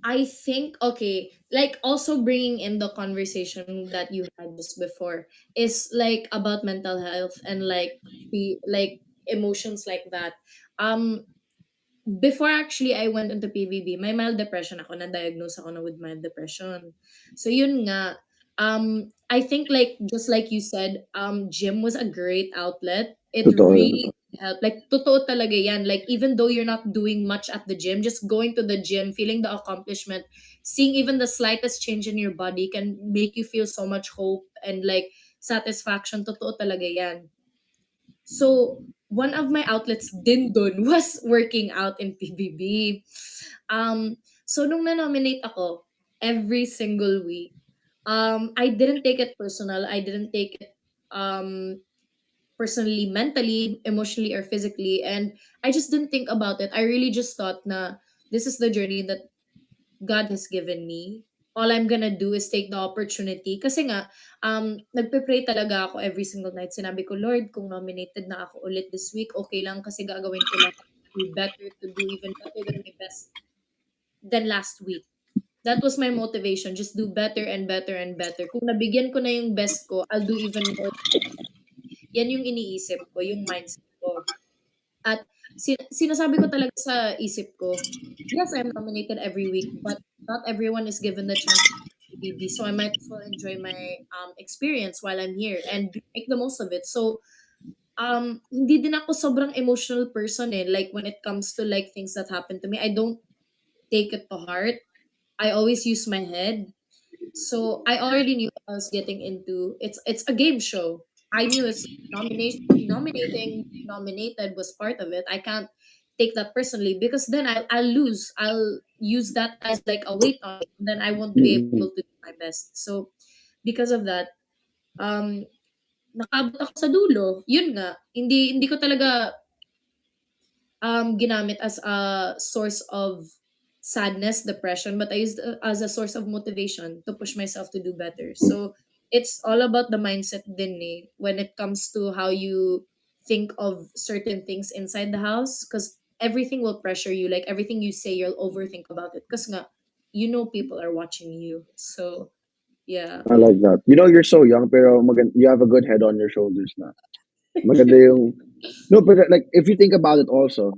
B: I think okay, like also bringing in the conversation that you had just before is like about mental health and like like emotions like that. Um, Before actually I went into PBB, may mild depression ako, na-diagnose ako na with mild depression. So yun nga, I think like just like you said, gym was a great outlet. It
A: Totoo yun.
B: really helped. Like totoo talaga yan. Like even though you're not doing much at the gym, just going to the gym, feeling the accomplishment, seeing even the slightest change in your body can make you feel so much hope and like satisfaction. Totoo talaga yan. So one of my outlets din dun was working out in PBB. So nung na-nominate ako, every single week, I didn't take it personal. I didn't take it personally, mentally, emotionally, or physically. And I just didn't think about it. I really just thought na this is the journey that God has given me. All I'm gonna do is take the opportunity. Kasi nga, nagpe-pray talaga ako every single night. Sinabi ko, Lord, kung nominated na ako ulit this week, okay lang kasi gagawin ko lahat to do better, to do even better than my best than last week. That was my motivation. Just do better and better and better. Kung nabigyan ko na yung best ko, I'll do even more. Yan yung iniisip ko, yung mindset ko. At sinasabi ko talaga sa isip ko, yes, I'm nominated every week, but not everyone is given the chance to BB. So I might as well enjoy my experience while I'm here and make the most of it. So hindi din ako sobrang emotional person eh. Like when it comes to like things that happen to me, I don't take it to heart. I always use my head. So I already knew what I was getting into. It's a game show. I knew it's nominating, being nominated was part of it. I can't take that personally because then I'll lose. I'll use that as like a weight on me. Then I won't be able
A: Mm-mm.
B: to do my best. So because of that, um nakabot ako sa dulo. Yun nga, hindi ko talaga ginamit as a source of sadness, depression, but I used it as a source of motivation to push myself to do better. So it's all about the mindset din eh, when it comes to how you think of certain things inside the house because everything will pressure you. Like everything you say, you'll overthink about it because nga, you know people are watching you. So yeah.
A: I like that. You know, you're so young, pero you have a good head on your shoulders na. Maganda yung... No, but like, if you think about it also,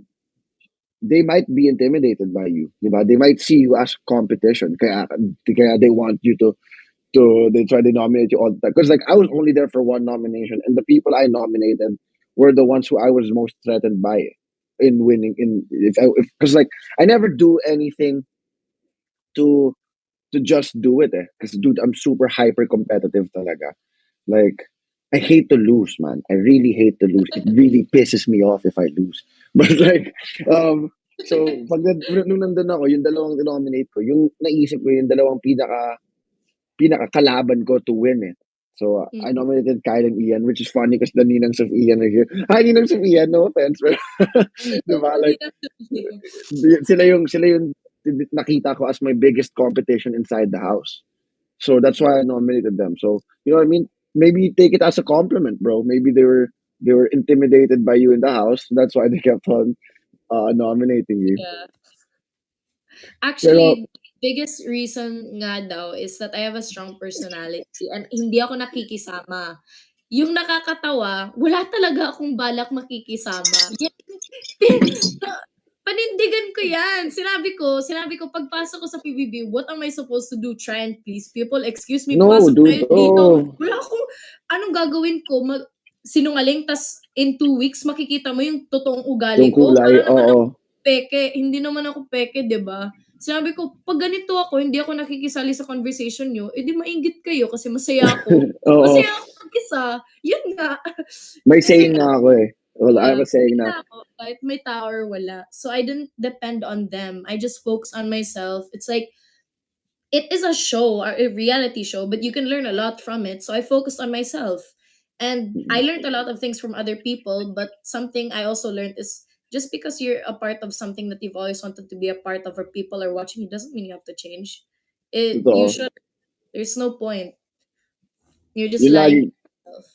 A: they might be intimidated by you. Diba? They might see you as competition. Kaya they want you to they try to nominate you all the time. Because like I was only there for one nomination, and the people I nominated were the ones who I was most threatened by in winning. In if because like I never do anything to just do it. Because dude, I'm super hyper competitive talaga. Like I hate to lose, man. I really hate to lose. It really pisses me off if I lose. But like, so nung nandun ako, yung dalawang denominate ko, yung naisip ko yung dalawang pinakakalaban ko to win it. So I
B: Mm.
A: nominated Kyle and Ian, which is funny because the ninangs of Ian are here. Hi, ninangs of Ian, no offense. But, diba?
B: Hello,
A: Like,
B: Nina.
A: sila yung nakita ko as my biggest competition inside the house. So that's why I nominated them. So you know what I mean? Maybe take it as a compliment, bro. Maybe they were intimidated by you in the house. That's why they kept on nominating you.
B: Yeah.
A: Pero
B: Actually, biggest reason nga daw is that I have a strong personality and hindi ako nakikisama. Yung nakakatawa, wala talaga akong balak makikisama. Panindigan ko 'yan. Sinabi ko pagpasok ko sa PBB, what am I supposed to do? Try and please people? Excuse me,
A: no,
B: pasok
A: dude.
B: tayo dito.
A: Oh,
B: Wala akong anong gagawin ko? Sinungaling tas in 2 weeks makikita mo yung totoong
A: yung
B: ugali ko.
A: kulay.
B: Para naman
A: Oo.
B: ako peke. Hindi naman ako peke, 'di ba? Sinabi ko, pag ganito ako, hindi ako nakikisali sa conversation niyo, edi mainggit kayo kasi masaya ako.
A: Oo.
B: Masaya ako mag-isa. Yun nga.
A: May
B: Masaya
A: saying nga ako eh. Well, I have
B: yeah,
A: a saying na,
B: masaya ako kahit may tao or wala. So I didn't depend on them. I just focus on myself. It's like it is a show, a reality show, but you can learn a lot from it. So I focused on myself. And I learned a lot of things from other people, but something I also learned is just because you're a part of something that you've always wanted to be a part of or people are watching you doesn't mean you have to change. It you
A: totoo.
B: should there's no point. You're just
A: Yung
B: lying
A: lagi,
B: to yourself.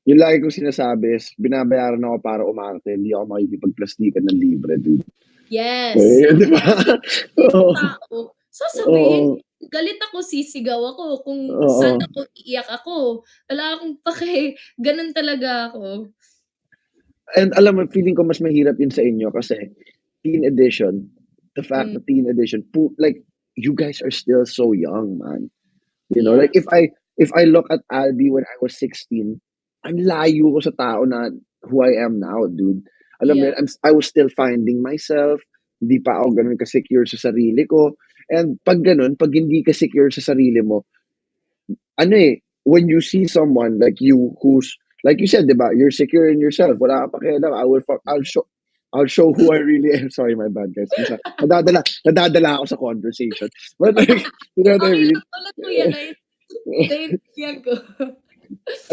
A: yung lagi kong sinasabi is, binabayaran ako para umarte, hindi ako makikipagplastikan ng libre, dude.
B: Yes.
A: Eh, di ba?
B: Ibang
A: Oo.
B: tao, sasabihin,
A: Oo.
B: galit ako, sisigaw ako, kung
A: Oo.
B: sad ako, iiyak ako. Wala akong pake, gano'n talaga ako.
A: And alam mo, feeling ko mas mahirap yun sa inyo kasi teen edition, the fact
B: Hmm,
A: that teen edition, like, you guys are still so young, man. You know,
B: yeah,
A: like if I look at Albie when I was 16, ang layo ko sa tao na who I am now, dude. Alam mo
B: yeah,
A: yun, I was still finding myself. Hindi pa ako ganun ka-secure sa sarili ko. And pag ganun, pag hindi ka secure sa sarili mo, ano eh, when you see someone like you who's like you said, diba, you're secure in yourself. Wala ka pakialam. I'll show who I really am. Sorry, my bad, guys. Nadadala ako sa conversation. But like, you know what I
B: Okay
A: mean?
B: lang pala kuya, naiintindihan ko.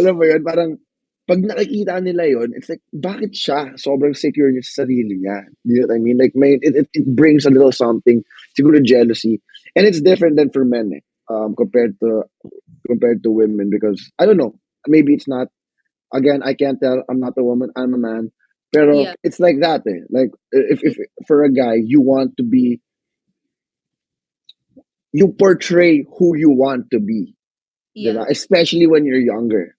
A: Alam mo yun, parang pag nakikita nila yon, it's like, bakit siya sobrang secure niya sa sarili niya? You know what I mean? Like, it brings a little something, siguro jealousy. And it's different than for men, eh, compared to women, because I don't know, maybe it's not, again, I can't tell, I'm not a woman, I'm a man. Pero
B: Yeah,
A: it's like that, eh. Like, if for a guy, you portray who you want to be,
B: yeah.
A: diba? Especially when you're younger.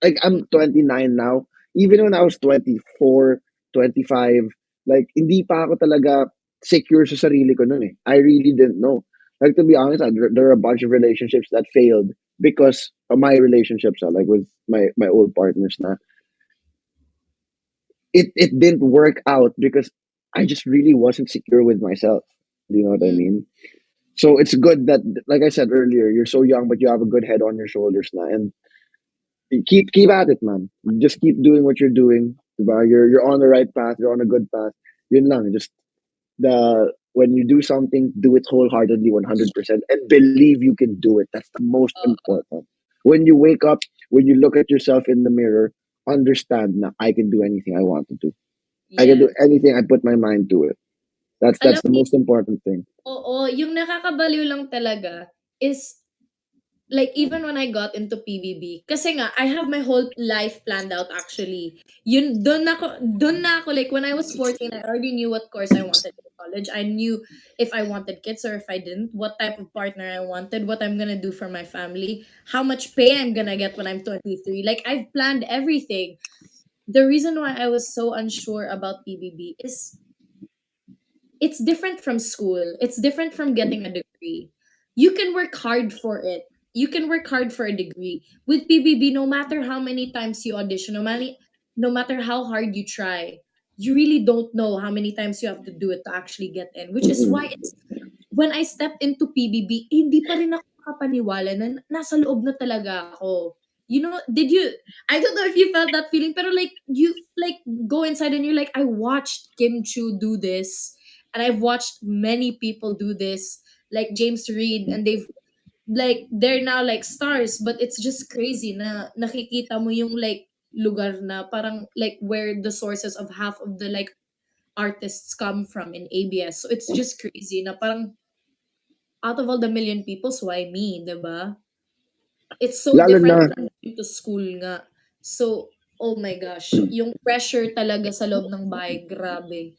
A: Like, I'm
B: Mm,
A: 29 now. Even when I was 24, 25, like, hindi pa ako talaga secure sa sarili ko nun, eh. I really didn't know. Like, to be honest, there are a bunch of relationships that failed because of my relationships, like with my old partners na it didn't work out because I just really wasn't secure with myself. Do you know what I
B: mm,
A: mean? So it's good that, like I said earlier, you're so young, but you have a good head on your shoulders now, and keep at it, man. Just keep doing what you're doing. Diba? You're on the right path. You're on a good path. Yun lang. Just the when you do something, do it wholeheartedly, 100%, and believe you can do it. That's the most
B: oo,
A: important. When you wake up, when you look at yourself in the mirror, understand that I can do anything I want to do. I can do
B: yes.
A: anything I put my mind to it. That's
B: Alam
A: the
B: mo
A: most important thing.
B: oo, yung nakakabaliw lang talaga is like even when I got into PBB, kasi nga I have my whole life planned out actually. Yun dun na ako like when I was 14, I already knew what course I wanted in college. I knew if I wanted kids or if I didn't, what type of partner I wanted, what I'm gonna do for my family, how much pay I'm gonna get when I'm 23. Like I've planned everything. The reason why I was so unsure about PBB is it's different from school. It's different from getting a degree. You can work hard for it. You can work hard for a degree. With PBB, no matter how many times you audition, no matter how hard you try, you really don't know how many times you have to do it to actually get in. Which is why
A: Mm-mm.
B: it's when I stepped into PBB, hindi pa rin ako makapaniwala na nasa loob na talaga ako. You know, I don't know if you felt that feeling, pero like, you, like, go inside and you're like, I watched Kim Chu do this, and I've watched many people do this, like James Reid, and they're now like stars, but it's just crazy na nakikita mo yung like lugar na parang like where the sources of half of the like artists come from in ABS. So it's just crazy na parang out of all the million people, so why me, 'di ba? It's so
A: Lalo
B: different
A: na,
B: from going to school nga. So, oh my gosh, yung pressure talaga sa loob ng bahay, grabe.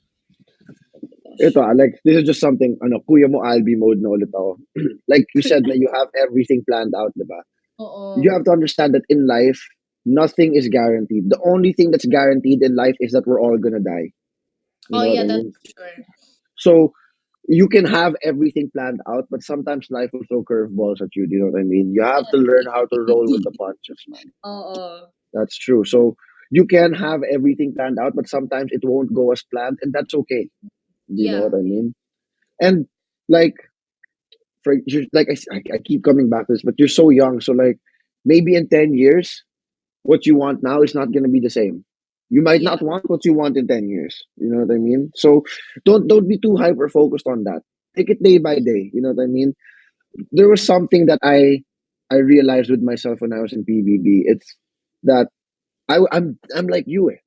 B: Oh my
A: ito,
B: gosh.
A: like, this is just something, kuya mo Albie mode na ulit ako. Like you said, that you have everything planned out, diba? You
B: Oo.
A: have to understand that in life, nothing is guaranteed. The only thing that's guaranteed in life is that we're all gonna die. You
B: Oh
A: know what
B: yeah,
A: I
B: that's
A: mean?
B: for sure.
A: So you can have everything planned out, but sometimes life will throw curveballs at you. Do you know what I mean? You have to learn how to roll with the punches, man.
B: Oo.
A: That's true. So you can have everything planned out, but sometimes it won't go as planned, and that's okay. Do you know
B: Yeah.
A: what I mean? And like, I keep coming back to this, but you're so young. So like, maybe in 10 years, what you want now is not going to be the same. You might
B: Yeah.
A: not want what you want in 10 years. You know what I mean? So don't be too hyper focused on that. Take it day by day. You know what I mean? There was something that I realized with myself when I was in PBB. It's that I'm like you. Eh.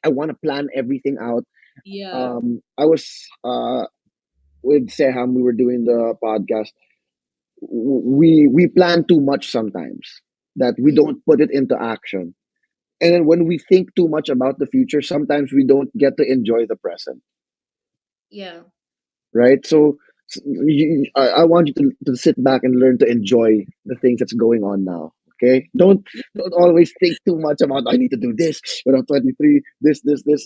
A: I want to plan everything out.
B: Yeah.
A: I was with Seham. We were doing the podcast. We plan too much sometimes, that we
B: Mm,
A: don't put it into action. And then when we think too much about the future, sometimes we don't get to enjoy the present,
B: yeah.
A: right? So I want you to sit back and learn to enjoy the things that's going on now. Okay, don't always think too much about I need to do this when I'm 23. This.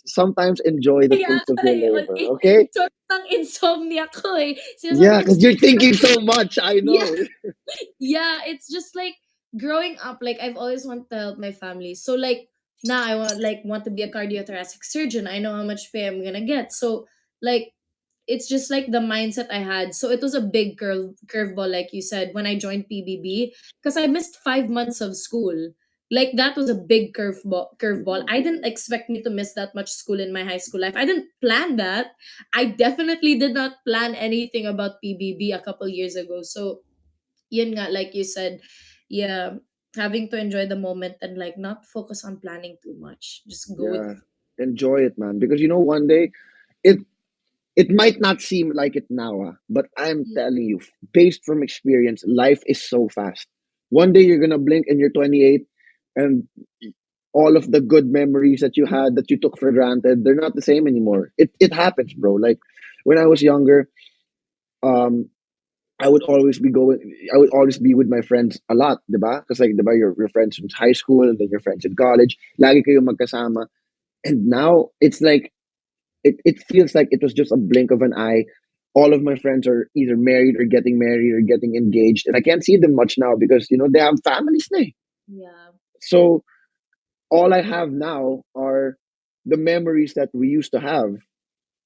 A: Sometimes enjoy the
B: Kaya
A: fruits of
B: ka
A: your
B: eh,
A: labor. Okay,
B: sort ng insomnia ko eh. Sinasabi
A: yeah,
B: ko,
A: because you're thinking so much. I
B: yeah.
A: know.
B: Yeah, it's just like growing up, like I've always wanted to help my family. So like now I want to be a cardiothoracic surgeon. I know how much pay I'm gonna get. So like it's just like the mindset I had. So it was a big curveball, like you said, when I joined PBB, because I missed 5 months of school. Like that was a big curveball. I didn't expect me to miss that much school in my high school life. I didn't plan that. I definitely did not plan anything about PBB a couple years ago. So yun nga, like you said, yeah, having to enjoy the moment and like not focus on planning too much. Just go with the
A: Yeah, enjoy it, man. Because one day it it might not seem like it now, but I'm
B: flow.
A: telling you, based from experience, life is so fast. One day you're gonna blink and you're 28, and all of the good memories that you had that you took for granted, they're not the same anymore. It happens, bro. Like when I was younger, um, I would always be going. I would always be with my friends a lot, diba? Because like, diba, your friends from high school and then your friends in college. Lagi kayo magkasama. And now it's like it feels like it was just a blink of an eye. All of my friends are either married or getting engaged, and I can't see them much now because they have families now.
B: Yeah.
A: So all I have now are the memories that we used to have,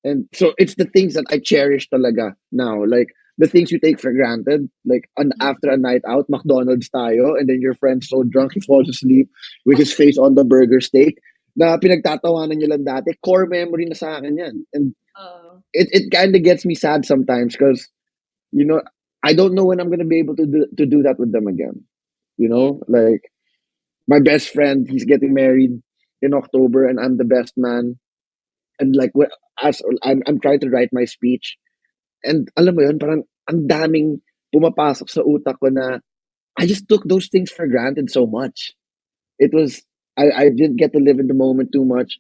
A: and so it's the things that I cherish talaga now, like the things you take for granted, like after a night out, McDonald's tayo, and then your friend's so drunk he falls asleep with his face on the burger steak. Na pinagtatawanan nyo lang dati, core memory na sa akin yan. And
B: Uh,
A: it kind of gets me sad sometimes because you know I don't know when I'm gonna be able to do that with them again.
B: yeah.
A: Like my best friend, he's getting married in October, and I'm the best man. And like as I'm trying to write my speech, and alam mo yun, parang ang daming pumapasok sa utak ko na I just took those things for granted so much. It was I didn't get to live in the moment too much,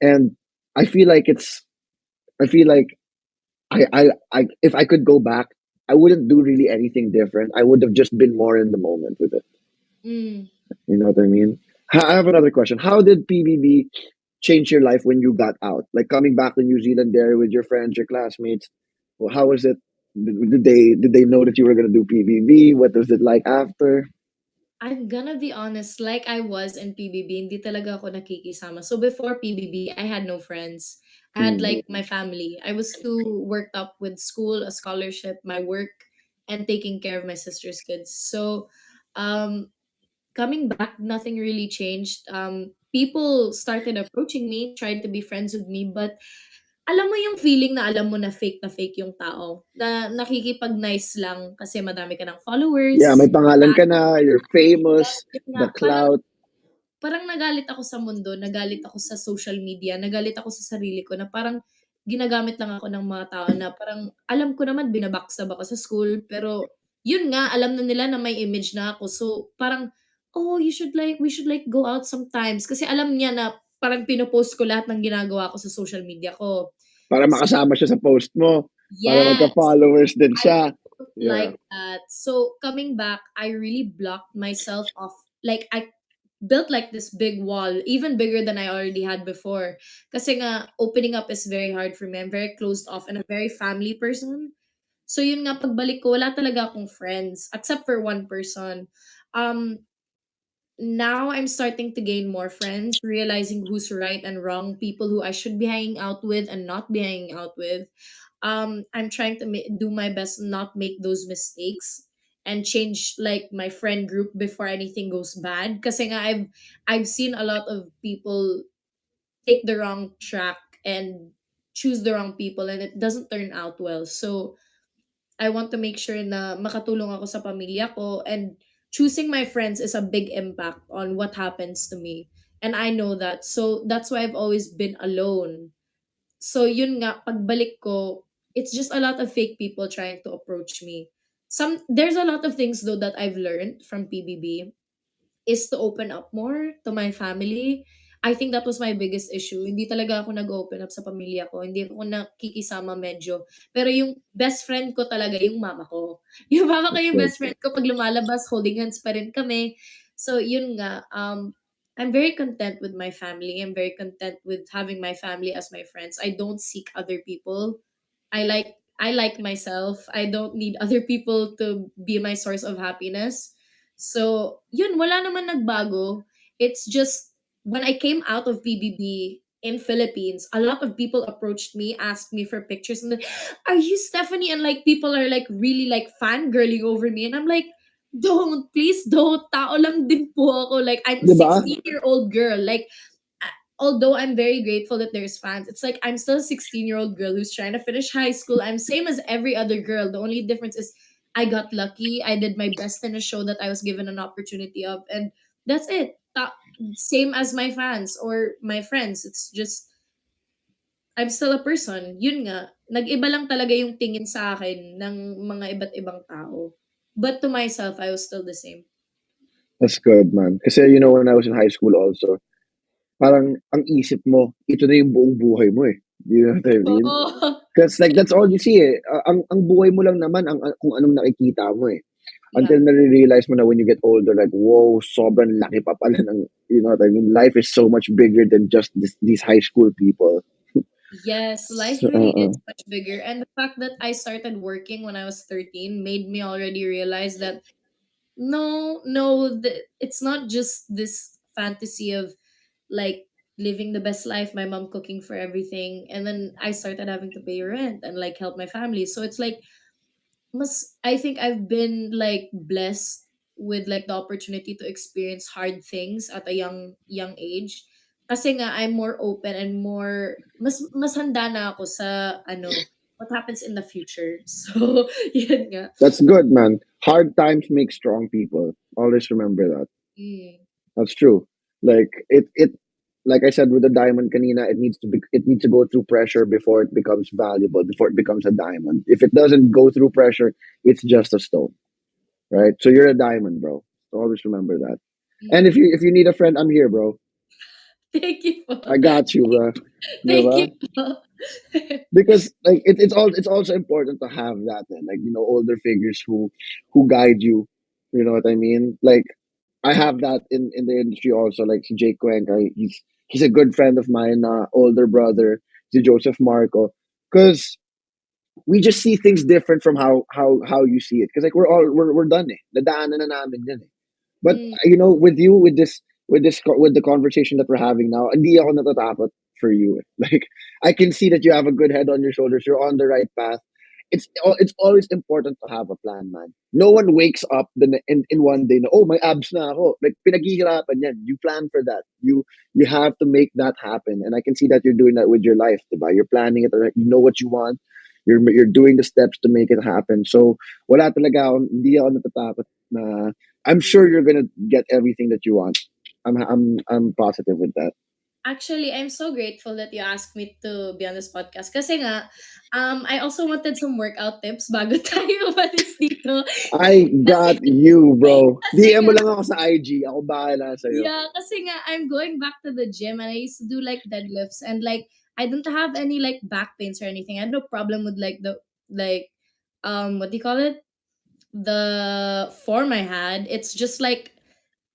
A: and I feel like I feel like I if I could go back, I wouldn't do really anything different. I would have just been more in the moment with it.
B: Mm.
A: You know what I mean? I have another question. How did PBB change your life when you got out? Like coming back to New Zealand there with your friends, your classmates. Well, how was it? Did they know that you were gonna do PBB? What was it like after?
B: I'm gonna be honest, like I was in PBB, hindi talaga ako nakikisama. So before PBB, I had no friends. I had
A: Mm.
B: like my family. I was too worked up with school, a scholarship, my work, and taking care of my sister's kids. So um coming back, nothing really changed. People started approaching me, tried to be friends with me, but alam mo yung feeling na alam mo na fake yung tao, na nakikipag-nice lang kasi madami ka ng
A: Yeah, may
B: followers.
A: pangalan ka na. You're
B: Yes,
A: famous.
B: yun nga,
A: The
B: parang
A: clout.
B: parang nagalit ako sa mundo, nagalit ako sa social media, nagalit ako sa sarili ko na parang ginagamit lang ako ng mga tao na parang alam ko naman binabackstab ako sa school, pero yun nga, alam na nila na may image na ako. So, parang, "Oh, we should like go out sometimes." Kasi alam niya na parang pino-post ko lahat ng ginagawa ko sa social media ko.
A: Para
B: So,
A: makasama siya sa post mo. Para
B: yes.
A: magka-followers din
B: I
A: siya.
B: don't
A: Yeah.
B: like that. So coming back, I really blocked myself off. Like I built like this big wall, even bigger than I already had before. Kasi nga, opening up is very hard for me. I'm very closed off and a very family person. So yun nga, pagbalik ko, wala talaga akong friends, except for one person. Um, Now I'm starting to gain more friends, realizing who's right and wrong, people who I should be hanging out with and not be hanging out with. I'm trying to do my best not make those mistakes and change like my friend group before anything goes bad. Kasi nga I've seen a lot of people take the wrong track and choose the wrong people and it doesn't turn out well. So I want to make sure na makatulong ako sa pamilya ko, and choosing my friends is a big impact on what happens to me. And I know that. So that's why I've always been alone. So yun nga, pagbalik ko, it's just a lot of fake people trying to approach me. There's a lot of things though that I've learned from PBB is to open up more to my family. I think that was my biggest issue. Hindi talaga ako nag-open up sa pamilya ko. Hindi ako nakikisama medyo. Pero yung best friend ko talaga, yung mama ko. Yung mama ko
A: That's
B: yung
A: good.
B: best friend ko. Pag lumalabas, holding hands pa rin kami. So, yun nga. I'm very content with my family. I'm very content with having my family as my friends. I don't seek other people. I like myself. I don't need other people to be my source of happiness. So, yun, wala naman nagbago. It's just when I came out of PBB in Philippines, a lot of people approached me, asked me for pictures, and like, "Are you Stephanie?" And like people are like really like fangirling over me, and I'm like, Don't, please don't. Tao lang din po ako. Like, I'm a
A: 'Di ba?
B: 16-year-old girl. Like, although I'm very grateful that there's fans, it's like I'm still a 16-year-old girl who's trying to finish high school. I'm same as every other girl. The only difference is I got lucky. I did my best in a show that I was given an opportunity of, and that's it. Same as my fans or my friends. It's just I'm still a person. Yun nga, nag-iba lang talaga yung tingin sa akin ng mga iba't ibang tao. But to myself, I was still the same.
A: That's good, man. Kasi when I was in high school also, parang ang isip mo, ito na yung buong buhay mo eh. You know what I mean?
B: Oo.
A: Because like that's all you see eh. Ang buhay mo lang naman kung anong nakikita mo eh.
B: Yeah.
A: Until na-realize mo na when you get older, like, whoa, sobrang laki pa pala ng, you know what I mean? Life is so much bigger than just these high school people.
B: Yes, life
A: So,
B: really is much bigger. And the fact that I started working when I was 13 made me already realize that it's not just this fantasy of like living the best life, my mom cooking for everything. And then I started having to pay rent and like help my family. So it's like I think I've been like blessed with like the opportunity to experience hard things at a young age. Kasi nga I'm more open and more mas handa na ako sa what happens in the future. So yun nga.
A: that's good, man. Hard times make strong people. Always remember that.
B: Mm,
A: That's true. Like like I said with the diamond kanina, it needs to go through pressure before it becomes valuable, before it becomes a diamond. If it doesn't go through pressure, it's just a stone, right? So you're a diamond, bro. So always remember that. And
B: mm.
A: if you need a friend, I'm here, bro.
B: Thank you
A: I
B: po.
A: got you, bro.
B: Thank you
A: Diba?
B: po.
A: Because like it's also important to have that, like older figures who guide you. You know what I mean? Like I have that in the industry also. Like si Jake Cuenca, he's a good friend of mine, older brother, si Joseph Marco, because we just see things different from how you see it. Because like we're done eh. Nadaanan na namin yan eh. But
B: Mm,
A: with you, with the conversation that we're having now, hindi ako natatakot for you. Like I can see that you have a good head on your shoulders. You're on the right path. It's always important to have a plan, man. No one wakes up in one day na, oh, my abs na ako. Like pinaghihirapan yan. You plan for that. You have to make that happen. And I can see that you're doing that with your life, diba? You're planning it. You know what you want. You're doing the steps to make it happen. So wala talaga ako, hindi ako natatakot na I'm sure you're gonna get everything that you want. I'm positive with that.
B: Actually, I'm so grateful that you asked me to be on this podcast. Kasi nga, I also wanted some workout tips bago tayo umalis dito.
A: I
B: Kasi,
A: got you, bro.
B: kasi
A: DM
B: nga,
A: mo lang ako sa IG. Ako bahala sa'yo.
B: yeah, kasi nga, I'm going back to the gym and I used to do like deadlifts and like, I don't have any like back pains or anything. I had no problem with like like, what do you call it? The form I had. It's just like,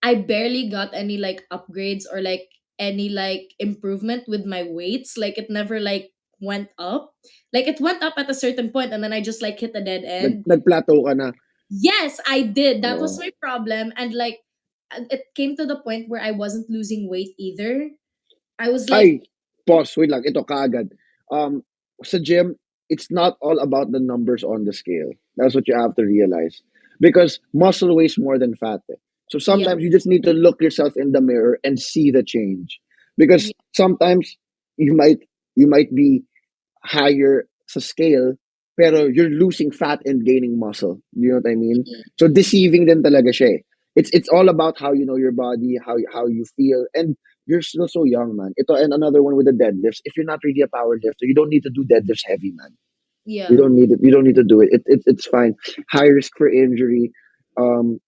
B: I barely got any like upgrades or like any like improvement with my weights. Like it never like went up. Like it went up at a certain point and then I just like hit a dead end.
A: Nag-plateau ka na.
B: Yes, I did. That was
A: Oh.
B: my problem. And like it came to the point where I wasn't losing weight either. I was like,
A: Ay, pause. Wait lang. Ito kaagad. Um, sa gym, it's not all about the numbers on the scale. That's what you have to realize. Because muscle weighs more than fat. Eh. So
B: yeah,
A: sometimes you just need to look yourself in the mirror and see the change. Because
B: yeah,
A: sometimes you might be higher sa scale, pero you're losing fat and gaining muscle. You know what I mean? So deceiving din talaga siya eh. It's all about how you know your body, how you feel, and you're still so young, man. Ito and another one with the deadlifts. If you're not really a power lifter, you don't need to do deadlifts heavy, man. You
B: yeah,
A: don't need it. You don't need to do it. It's fine. High risk for injury. Um,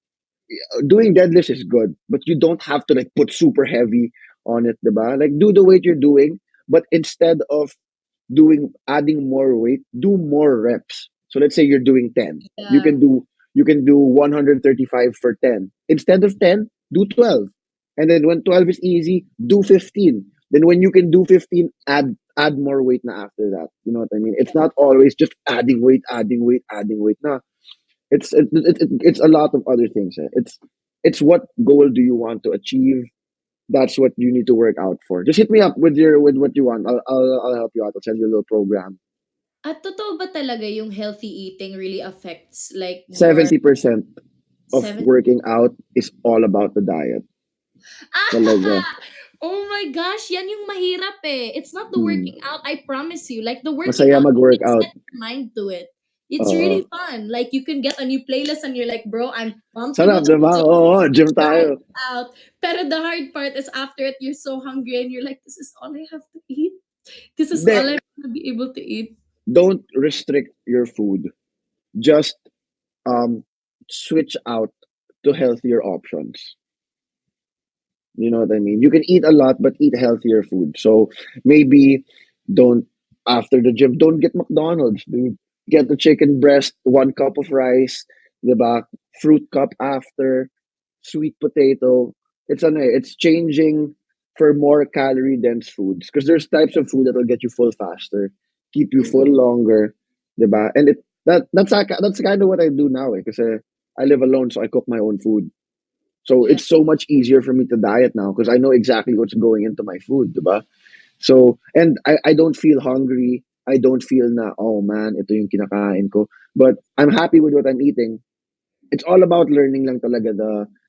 A: Doing deadlifts is good, but you don't have to like put super heavy on it, diba? Like do the weight you're doing, but instead of adding more weight, do more reps. So let's say you're doing 10. You
B: yeah,
A: can do you can do 135 for 10. Instead of 10, do 12. And then when 12 is easy, do 15. Then when you can do 15, add more weight na after that. You know what I mean? It's not always just adding weight, adding weight, adding weight. No, it's a lot of other things. Eh. It's what goal do you want to achieve? That's what you need to work out for. Just hit me up with what you want. I'll help you out. I'll send you a little program.
B: At totoo ba talaga yung healthy eating really affects like your
A: 70%. of
B: 7.
A: working out is all about the diet. Talaga.
B: Ah! Oh my gosh, yan yung mahirap eh. It's not the
A: Hmm.
B: working out, I promise you. Like the working
A: Masaya
B: out, you can
A: mag-workout.
B: set your mind to it. It's
A: Oo.
B: really fun. Like you can get a new playlist and you're like, bro, I'm pumped to go
A: Sarap,
B: to
A: di
B: the
A: ba?
B: gym
A: Oo, gym tayo.
B: right out. Pero the hard part is after it, you're so hungry and you're like, this is all I have to eat. This is
A: Hindi,
B: all I'm gonna be able to eat.
A: don't restrict your food. Just um switch out to healthier options. You know what I mean? You can eat a lot, but eat healthier food. So maybe don't after the gym, don't get McDonald's, dude. Get the chicken breast, 1 cup of rice, diba? Fruit cup after, sweet potato. It's changing for more calorie dense foods because there's types of food that will get you full faster, keep you full
B: Mhm.
A: longer, diba? And that's kind of what I do now, because I live alone, so I cook my own food. So
B: Yeah,
A: it's so much easier for me to diet now because I know exactly what's going into my food, diba? So, and I don't feel hungry. I don't feel na, oh man, ito yung kinakain ko. But I'm happy with what I'm eating. It's all about learning lang talaga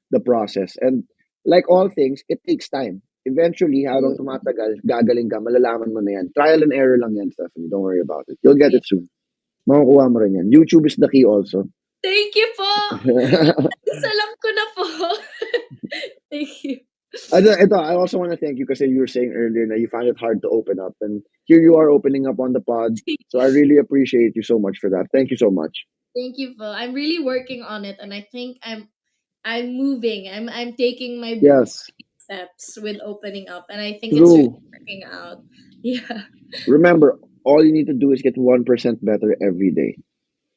A: the process. And like all things, it takes time. Eventually, habang
B: true.
A: tumatagal, gagaling ka, malalaman mo na yan. Trial and error lang yan, Stephanie. Don't worry about it. You'll get
B: Yeah.
A: it soon. Makukuha mo rin yan. YouTube is the key also.
B: Thank you po. Isa lang ko na po. Thank you.
A: I also want to thank you because you were saying earlier that you find it hard to open up. And here you are opening up on the pod. So I really appreciate you so much for that. Thank you so much.
B: Thank you po. I'm really working on it and I think I'm moving. I'm taking my
A: Yes,
B: steps with opening up and I think it's really
A: true.
B: working out. Yeah.
A: Remember, all you need to do is get 1% better every day.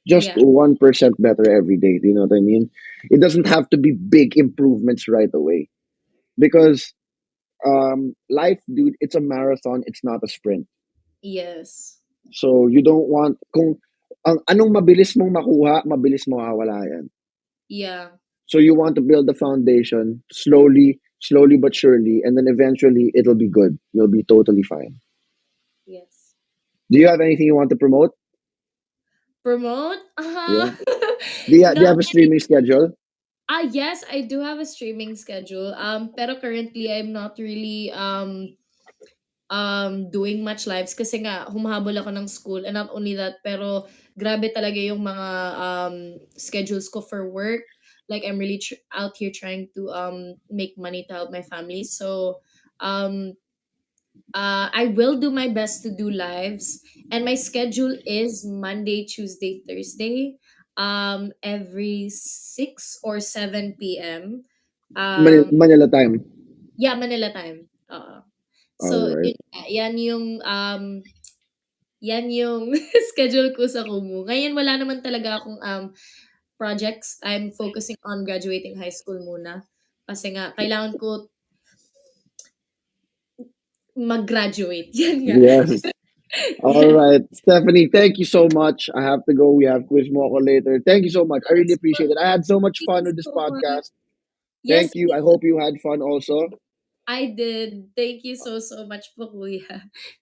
A: Just
B: Yeah.
A: 1% better every day. Do you know what I mean? It doesn't have to be big improvements right away. Because life, dude, it's a marathon, it's not a sprint.
B: Yes.
A: So you don't want, kung ang anong mabilis mong makuha, mabilis mawawala yan.
B: Yeah.
A: So you want to build the foundation slowly, slowly but surely, and then eventually it'll be good. You'll be totally fine.
B: Yes.
A: Do you have anything you want to promote?
B: Promote?
A: Yeah. Do you
B: No.
A: have a streaming schedule?
B: Yes, I do have a streaming schedule. Pero currently I'm not really doing much lives kasi nga humahabol ako ng school and not only that pero grabe talaga yung mga schedules ko for work. Like I'm really out here trying to make money to help my family. So um I will do my best to do lives and my schedule is Monday, Tuesday, Thursday every 6 or 7 p.m. Um
A: Manila time.
B: yeah, Manila time.
A: All
B: So
A: right.
B: yun nga, yan yung schedule ko sa Kumu. Ngayon wala naman talaga akong projects. I'm focusing on graduating high school muna. Kasi nga kailangan ko mag-graduate. Yan nga.
A: Yes. All
B: Yes.
A: right. Stephanie, thank you so much. I have to go. We have quiz moko later. Thank you so much. I really
B: Yes po.
A: appreciate it. I had so much
B: Thank
A: fun
B: you
A: with this
B: so much.
A: podcast.
B: Yes,
A: Thank you. I hope you had fun also.
B: I did. Thank you so much po, kuya.